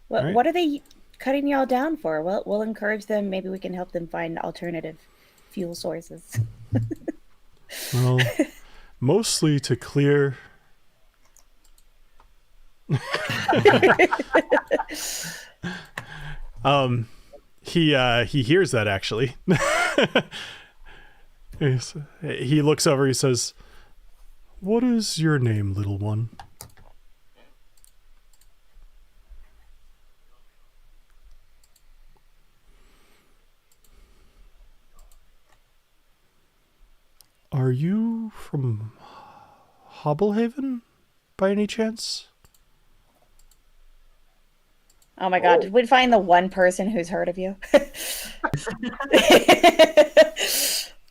What are they cutting y'all down for? Well, we'll encourage them. Maybe we can help them find alternative fuel sources. Well, mostly to clear... He hears that, actually. He looks over, he says, "What is your name, little one?" "Are you from Hobblehaven, by any chance?" Oh my god, did we find the one person who's heard of you?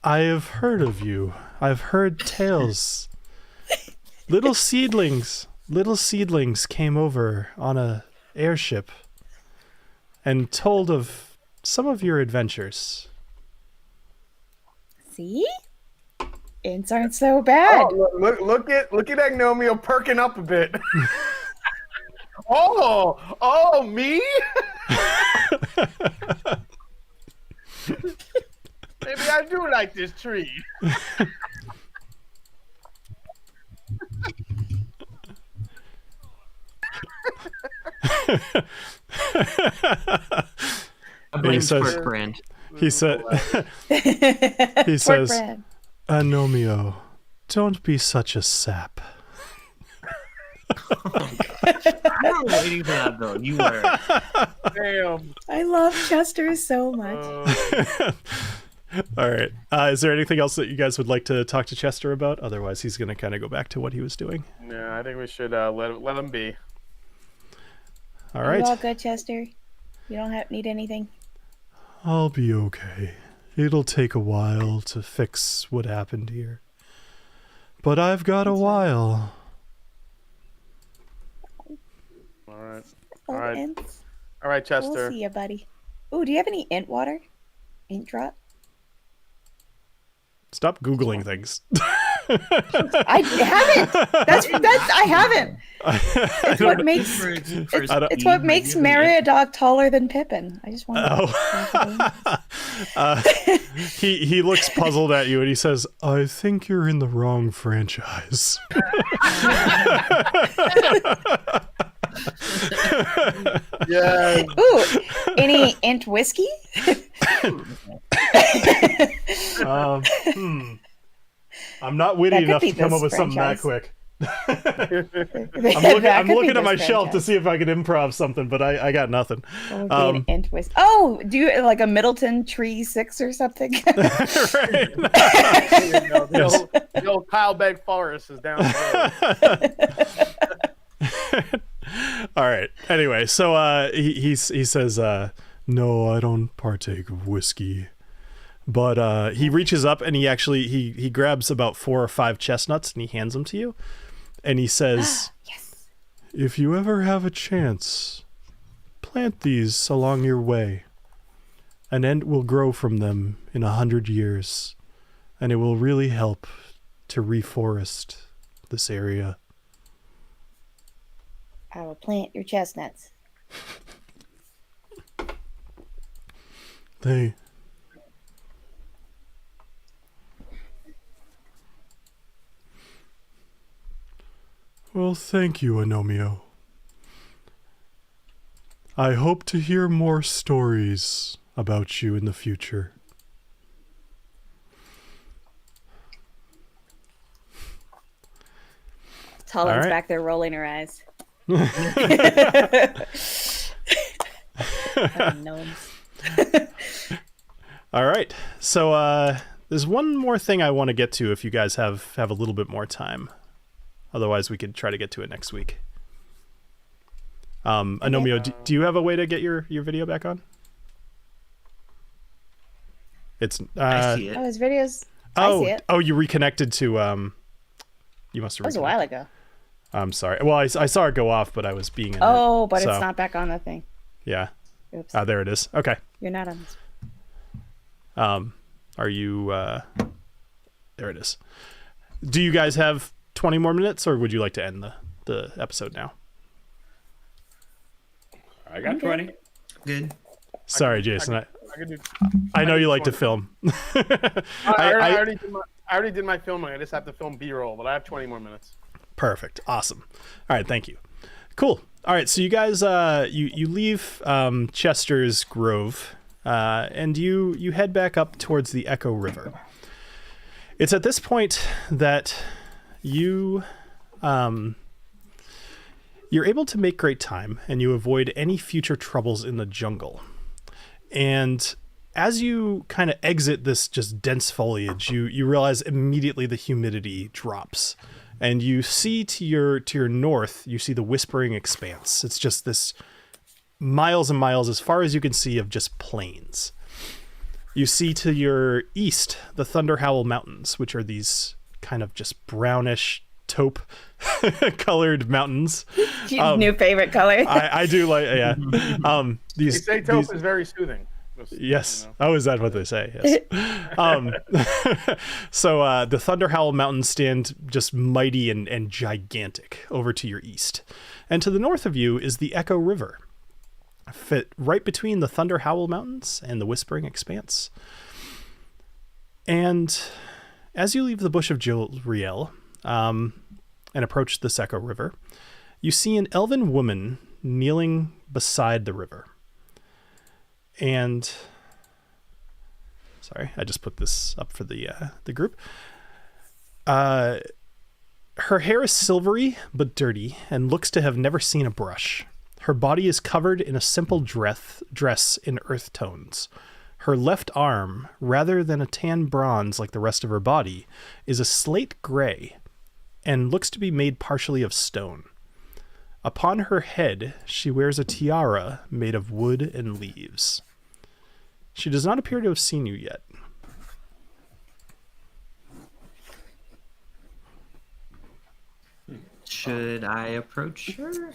I have heard of you. I've heard tales. Little seedlings came over on a airship and told of some of your adventures. See? Ints aren't so bad. Oh, look at Agnomeio perking up a bit. Oh, me? Maybe I do like this tree. I blame says- Twerk brand. He said, he Pork says, bread. Agnomeio, don't be such a sap. You were waiting for that, Bill. You were. Damn. I love Chester so much. All right. Is there anything else that you guys would like to talk to Chester about? Otherwise, he's going to kind of go back to what he was doing. Yeah, I think we should let him be. All Are you all right. good, Chester? You don't need anything? I'll be okay. It'll take a while to fix what happened here. But I've got a while. All right. Oh, All right. Ints. All right, We'll Chester. see you, buddy. Ooh, do you have any int water? Int drop? Stop Googling things. I haven't. That's I haven't. It's what makes it's what makes Meriadoc taller than Pippin. I just want to He looks puzzled at you and he says, I think you're in the wrong franchise. Yeah. Ooh, any int whiskey? I'm not witty That could enough be to come up this with something that franchise. quick. I'm looking at my shelf to see if I can improv something, but I got nothing. An int whiskey. Oh, do you like a Middleton Tree 6 or something? Right. The old Kyle Beg Forest is down the road. All right. Anyway, so he says, no, I don't partake of whiskey. But he reaches up and he grabs about 4 or 5 chestnuts and he hands them to you. And he says, Yes. if you ever have a chance, plant these along your way. An ent will grow from them in 100 years. And it will really help to reforest this area. I will plant your chestnuts. Well, thank you, Agnomeio. I hope to hear more stories about you in the future. Tallin's right. back there rolling her eyes. Gnomes. All right. So there's one more thing I want to get to if you guys have a little bit more time. Otherwise, we could try to get to it next week. Agnomeio, do you have a way to get your video back on? It's I see it. Oh, his videos. I see it. you reconnected to you must have That was a while ago. I'm sorry. Well, I saw it go off, but I was being in Oh, it, but so, it's not back on the thing. Yeah. Oops. There it is. Okay. You're not on this. Are you there it is. Do you guys have 20 more minutes or would you like to end the episode now? I got 20. Good. Sorry, Jason. I could do. I know I you do like to 20. film. I already did my filming. I just have to film B-roll, but I have 20 more minutes. Perfect. Awesome. All right. Thank you. Cool. All right. So you guys, you leave Chester's Grove, and you head back up towards the Echo River. It's at this point that you're able to make great time, and you avoid any future troubles in the jungle. And as you kind of exit this just dense foliage, you realize immediately the humidity drops. And you see to your north, you see the Whispering Expanse. It's just this miles and miles as far as you can see of just plains. You see to your east the Thunder Howl Mountains, which are these kind of just brownish taupe colored mountains. New favorite color. I do like, yeah. They say taupe is very soothing. Yes. You know. Oh, is that what they say? Yes. So the Thunder Howl Mountains stand just mighty and gigantic over to your east. And to the north of you is the Echo River, fit right between the Thunder Howl Mountains and the Whispering Expanse. And as you leave the Bush of Jilriel and approach this Echo River, you see an elven woman kneeling beside the river. And sorry, I just put this up for the group. Her hair is silvery but dirty and looks to have never seen a brush. Her body is covered in a simple dress in earth tones. Her left arm, rather than a tan bronze like the rest of her body, is a slate gray and looks to be made partially of stone. Upon her head, she wears a tiara made of wood and leaves. She does not appear to have seen you yet. Should I approach her?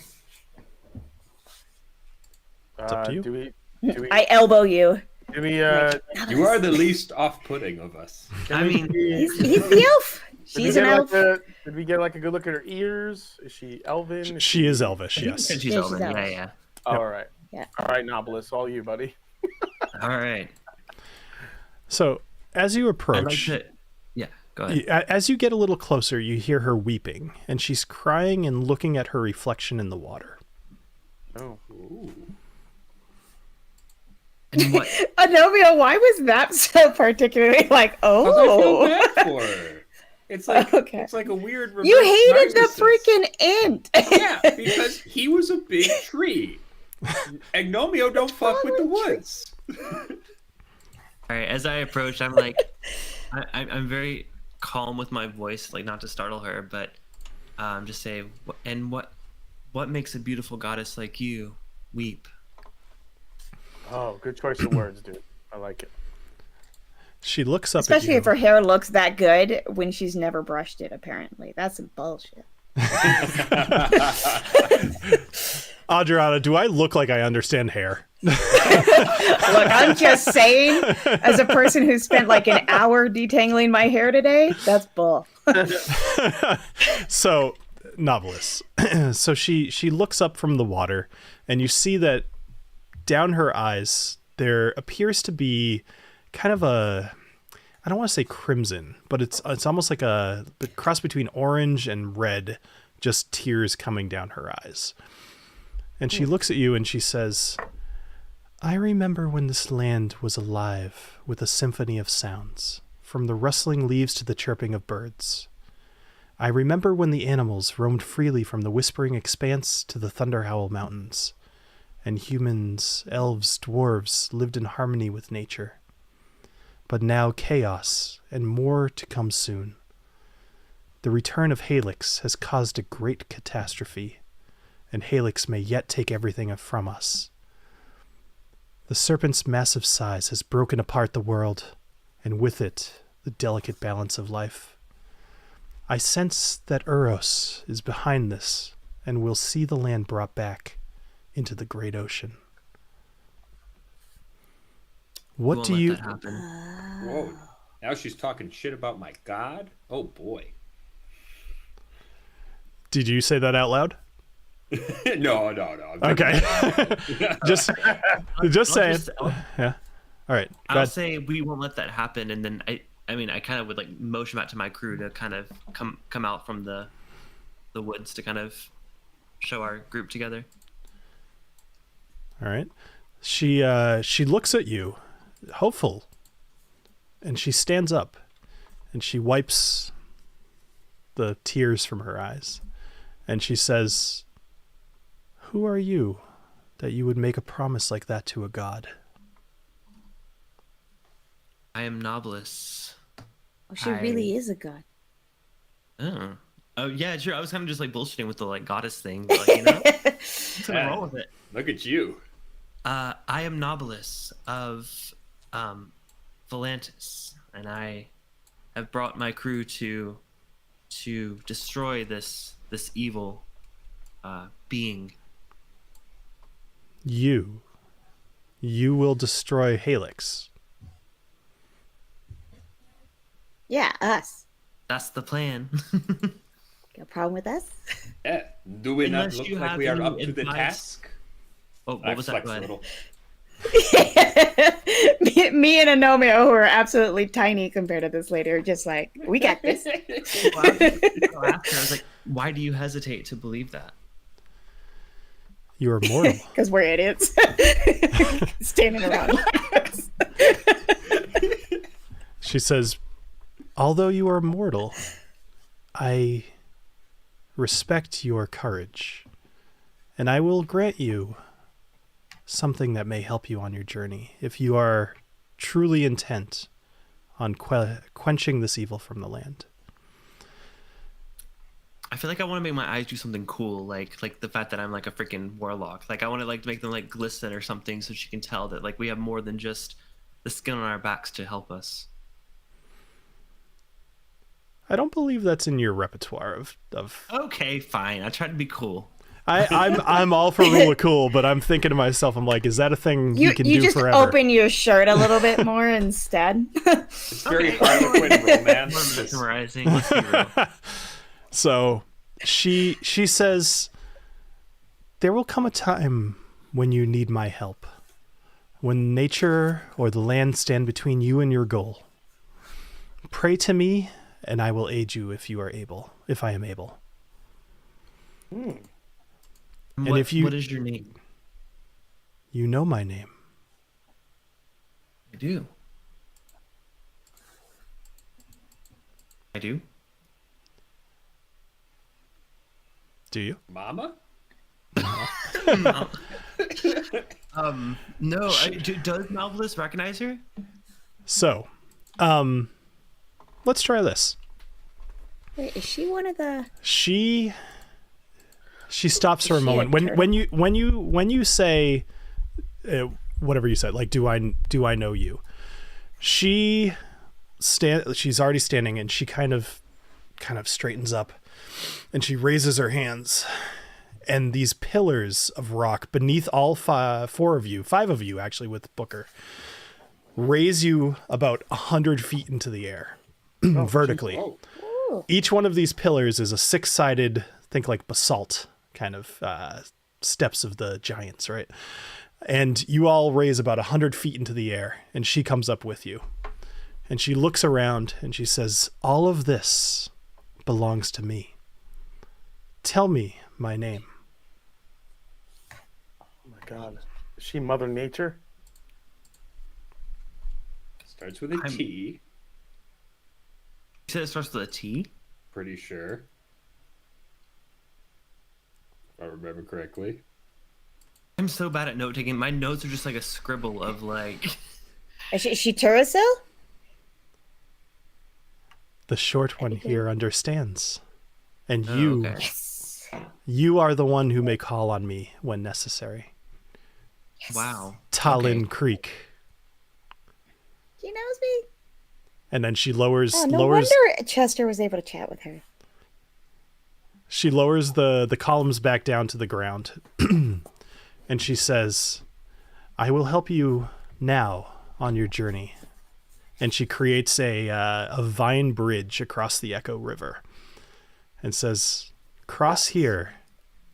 It's up to you. Do we, I elbow you. do we, You are the least off-putting of us. I mean, He's the elf. She's an elf. Did we get like a good look at her ears? Is she elven? She is elvish, yes. she's Yeah, over. she's Yeah, elvish. yeah. All right. Yeah. All right, Knobolas, all you, buddy. All right. So as you I'd approach, like to. Yeah, go ahead. as you get a little closer, you hear her weeping, and she's crying and looking at her reflection in the water. Oh. And what? Agnomeio, why was that so particularly like, I feel oh? bad for her. It's like Okay. it's like a weird. You reverse hated the narcissist. freaking ant. Yeah, because he was a big tree. Agnomeio don't fuck with the woods. All right. As I approach, I'm like, I'm very calm with my voice, like not to startle her, but just say, and what makes a beautiful goddess like you weep? Oh, good choice of words, dude. I like it. She looks up Especially at you. if her hair looks that good when she's never brushed it, apparently. That's some bullshit. Adriana, do I look like I understand hair? Look, I'm just saying, as a person who spent like an hour detangling my hair today, that's bull. So, Knobolas. So she looks up from the water, and you see that down her eyes there appears to be kind of a, I don't want to say crimson, but it's almost like a cross between orange and red, just tears coming down her eyes. And she looks at you and she says, I remember when this land was alive with a symphony of sounds, from the rustling leaves to the chirping of birds. I remember when the animals roamed freely from the whispering expanse to the thunder howl mountains, and humans, elves, dwarves lived in harmony with nature. But now chaos, and more to come soon. The return of Helix has caused a great catastrophe, and Helix may yet take everything from us. The serpent's massive size has broken apart the world, and with it, the delicate balance of life. I sense that Uros is behind this, and will see the land brought back into the great ocean. What Won't do let you... that happen. Whoa! Now she's talking shit about my god. Oh boy. Did you say that out loud? No. Okay. just saying. Yeah. All right. Go I'll ahead. say we won't let that happen, and then I mean, I kind of would like motion back to my crew to kind of come out from the woods to kind of show our group together. All right. She looks at you, hopeful, and she stands up, and she wipes the tears from her eyes, and she says, "Who are you, that you would make a promise like that to a god?" I am Knobolas. Oh, she really is a god. Oh yeah, sure. I was kind of just like bullshitting with the like goddess thing, but like, you know, just gonna roll with it. Look at you. I am Knobolas of Volantis, and I have brought my crew to destroy this evil being. You will destroy Helix. Yeah, us. That's the plan. Got a problem with us? Yeah. Do we not Unless look you like have we are any up to the advice. task? Oh, what was that? Flex Go a ahead. little. me and Agnomeio, who are absolutely tiny compared to this lady, are just like, we got this. Well, after, I was like, why do you hesitate to believe that? You are mortal. Because we're idiots. Standing around. She says, although you are mortal, I respect your courage, and I will grant you something that may help you on your journey if you are truly intent on quenching this evil from the land. I feel like I want to make my eyes do something cool, like the fact that I'm like a freaking warlock. Like I want to like make them like glisten or something, so she can tell that like we have more than just the skin on our backs to help us. I don't believe that's in your repertoire of... Okay, fine. I tried to be cool. I'm all for rule of cool, but I'm thinking to myself, I'm like, is that a thing you can do just forever? Open your shirt a little bit more instead. It's very Harlequin romance. Mesmerizing. Let's be real. So she says, there will come a time when you need my help, when nature or the land stand between you and your goal. Pray to me, and I will aid you if I am able. And what, if you... What is your name? You know my name. I do. I do? Do you? Mama? No. Does Knobolas recognize her? So, let's try this. Wait, is she one of the... She stops for a she moment. a When you say whatever you said, like do I know you? She's already standing, and she kind of straightens up, and she raises her hands, and these pillars of rock beneath all five of you actually with Booker, raise you about 100 feet into the air, vertically. Oh. Each one of these pillars is a 6-sided, think like basalt kind of steps of the giants, right? And you all raise about 100 feet into the air, and she comes up with you. And she looks around, and she says, all of this belongs to me. Tell me my name. Oh my God. Is she Mother Nature? Starts with a T. You said it starts with a T? Pretty sure. If I remember correctly. I'm so bad at note taking. My notes are just like a scribble of like... Is she Turasil? The short one here understands. And Oh, you, okay. you are the one who may call on me when necessary. Wow. TaLin Okay. Creek. She knows me. And then she lowers Oh, no wonder Chester was able to chat with her. She lowers the columns back down to the ground. And she says, I will help you now on your journey. And she creates a vine bridge across the Echo River and says, cross here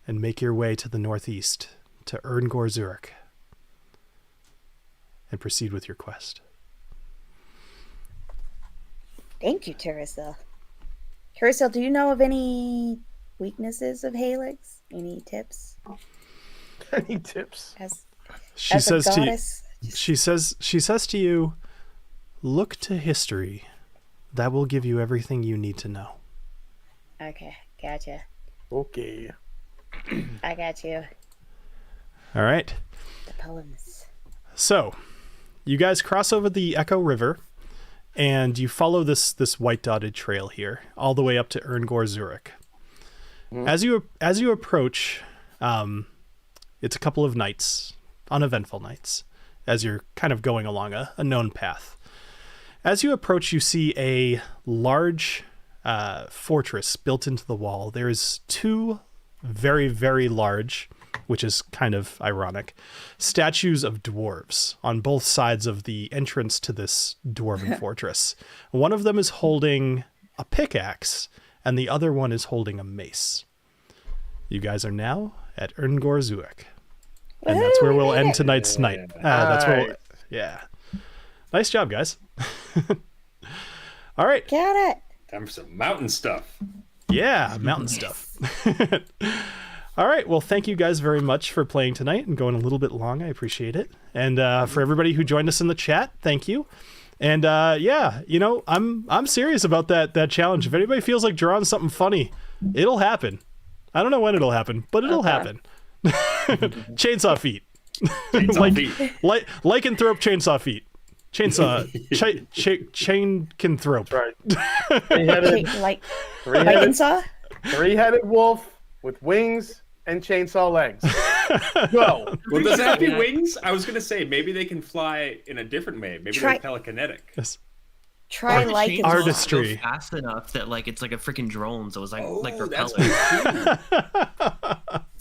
and make your way to the northeast to Urngor Zuak and proceed with your quest. Thank you, Turasil. Turasil, do you know of any weaknesses of Halix? Any tips? Any tips? She As a says to you, goddess? she says to you, look to history. That will give you everything you need to know. Okay, gotcha. Okay. I got you. All right. The poems. So, you guys cross over the Echo River, and you follow this white dotted trail here all the way up to Urngor Zuak. As you approach, it's a couple of nights, uneventful nights, as you're kind of going along a known path. As you approach, you see a large fortress built into the wall. There's 2 very, very large, which is kind of ironic, statues of dwarves on both sides of the entrance to this dwarven fortress. One of them is holding a pickaxe, and the other one is holding a mace. You guys are now at Urngor Zuak. And that's where we'll end tonight's night. That's where we'll, yeah. Nice job, guys. All right. Got it. Time for some mountain stuff. Yeah, mountain stuff. All right. Well, thank you guys very much for playing tonight and going a little bit long. I appreciate it. And for everybody who joined us in the chat, thank you. And yeah, you know, I'm serious about that challenge. If anybody feels like drawing something funny, it'll happen. I don't know when it'll happen, but it'll happen. Chainsaw feet. Lycanthrope chainsaw feet. Chainsaw chaincanthrope. Right. Three-headed wolf with wings and chainsaw legs. Go. Well, does it have to be wings? I was gonna say maybe they can fly in a different way. Maybe they're telekinetic. Yes. Try like artistry fast enough that like it's like a freaking drone, so it's like that's propeller.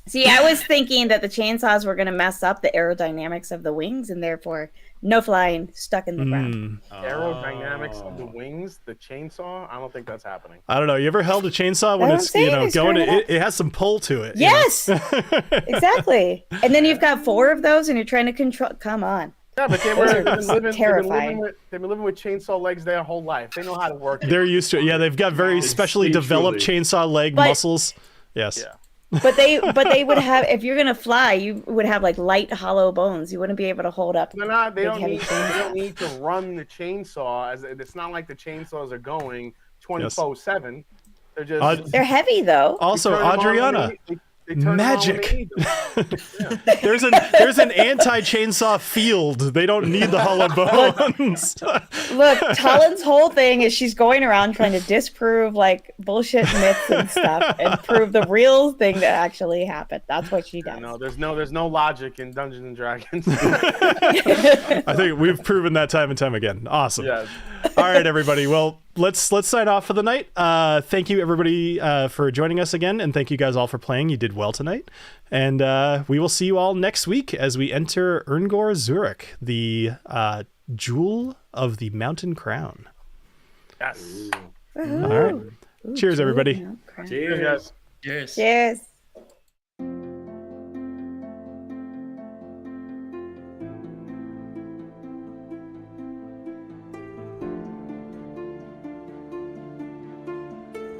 See, I was thinking that the chainsaws were going to mess up the aerodynamics of the wings, and therefore no flying, stuck in the ground. Aerodynamics of the wings, the chainsaw. I don't think that's happening. I don't know. You ever held a chainsaw when it's going? It has some pull to it. Yes, exactly. And then you've got 4 of those, and you're trying to control. Come on. Yeah, but they've been terrifying. living with chainsaw legs their whole life. They know how to work it. They're used to it. Yeah, they've got very specially developed chainsaw leg muscles. Yes. Yeah. But they would have, if you're gonna fly, you would have like light, hollow bones. You wouldn't be able to hold up. They don't need to run the chainsaw. It's not like the chainsaws are going 24/7. They're just they're heavy though. Also, Adriana. Magic. There's an anti-chainsaw field. They don't need the hollow bones. Look, TaLin's whole thing is she's going around trying to disprove like bullshit myths and stuff and prove the real thing that actually happened. That's what she does. No, there's no logic in Dungeons and Dragons. I think we've proven that time and time again. Awesome. Yes. All right, everybody. Well, let's sign off for the night. Thank you, everybody, for joining us again, and thank you guys all for playing. You did well tonight, and we will see you all next week as we enter Urngor Zuak, the jewel of the mountain crown. Yes. All right. Cheers, everybody. Cheers. Cheers.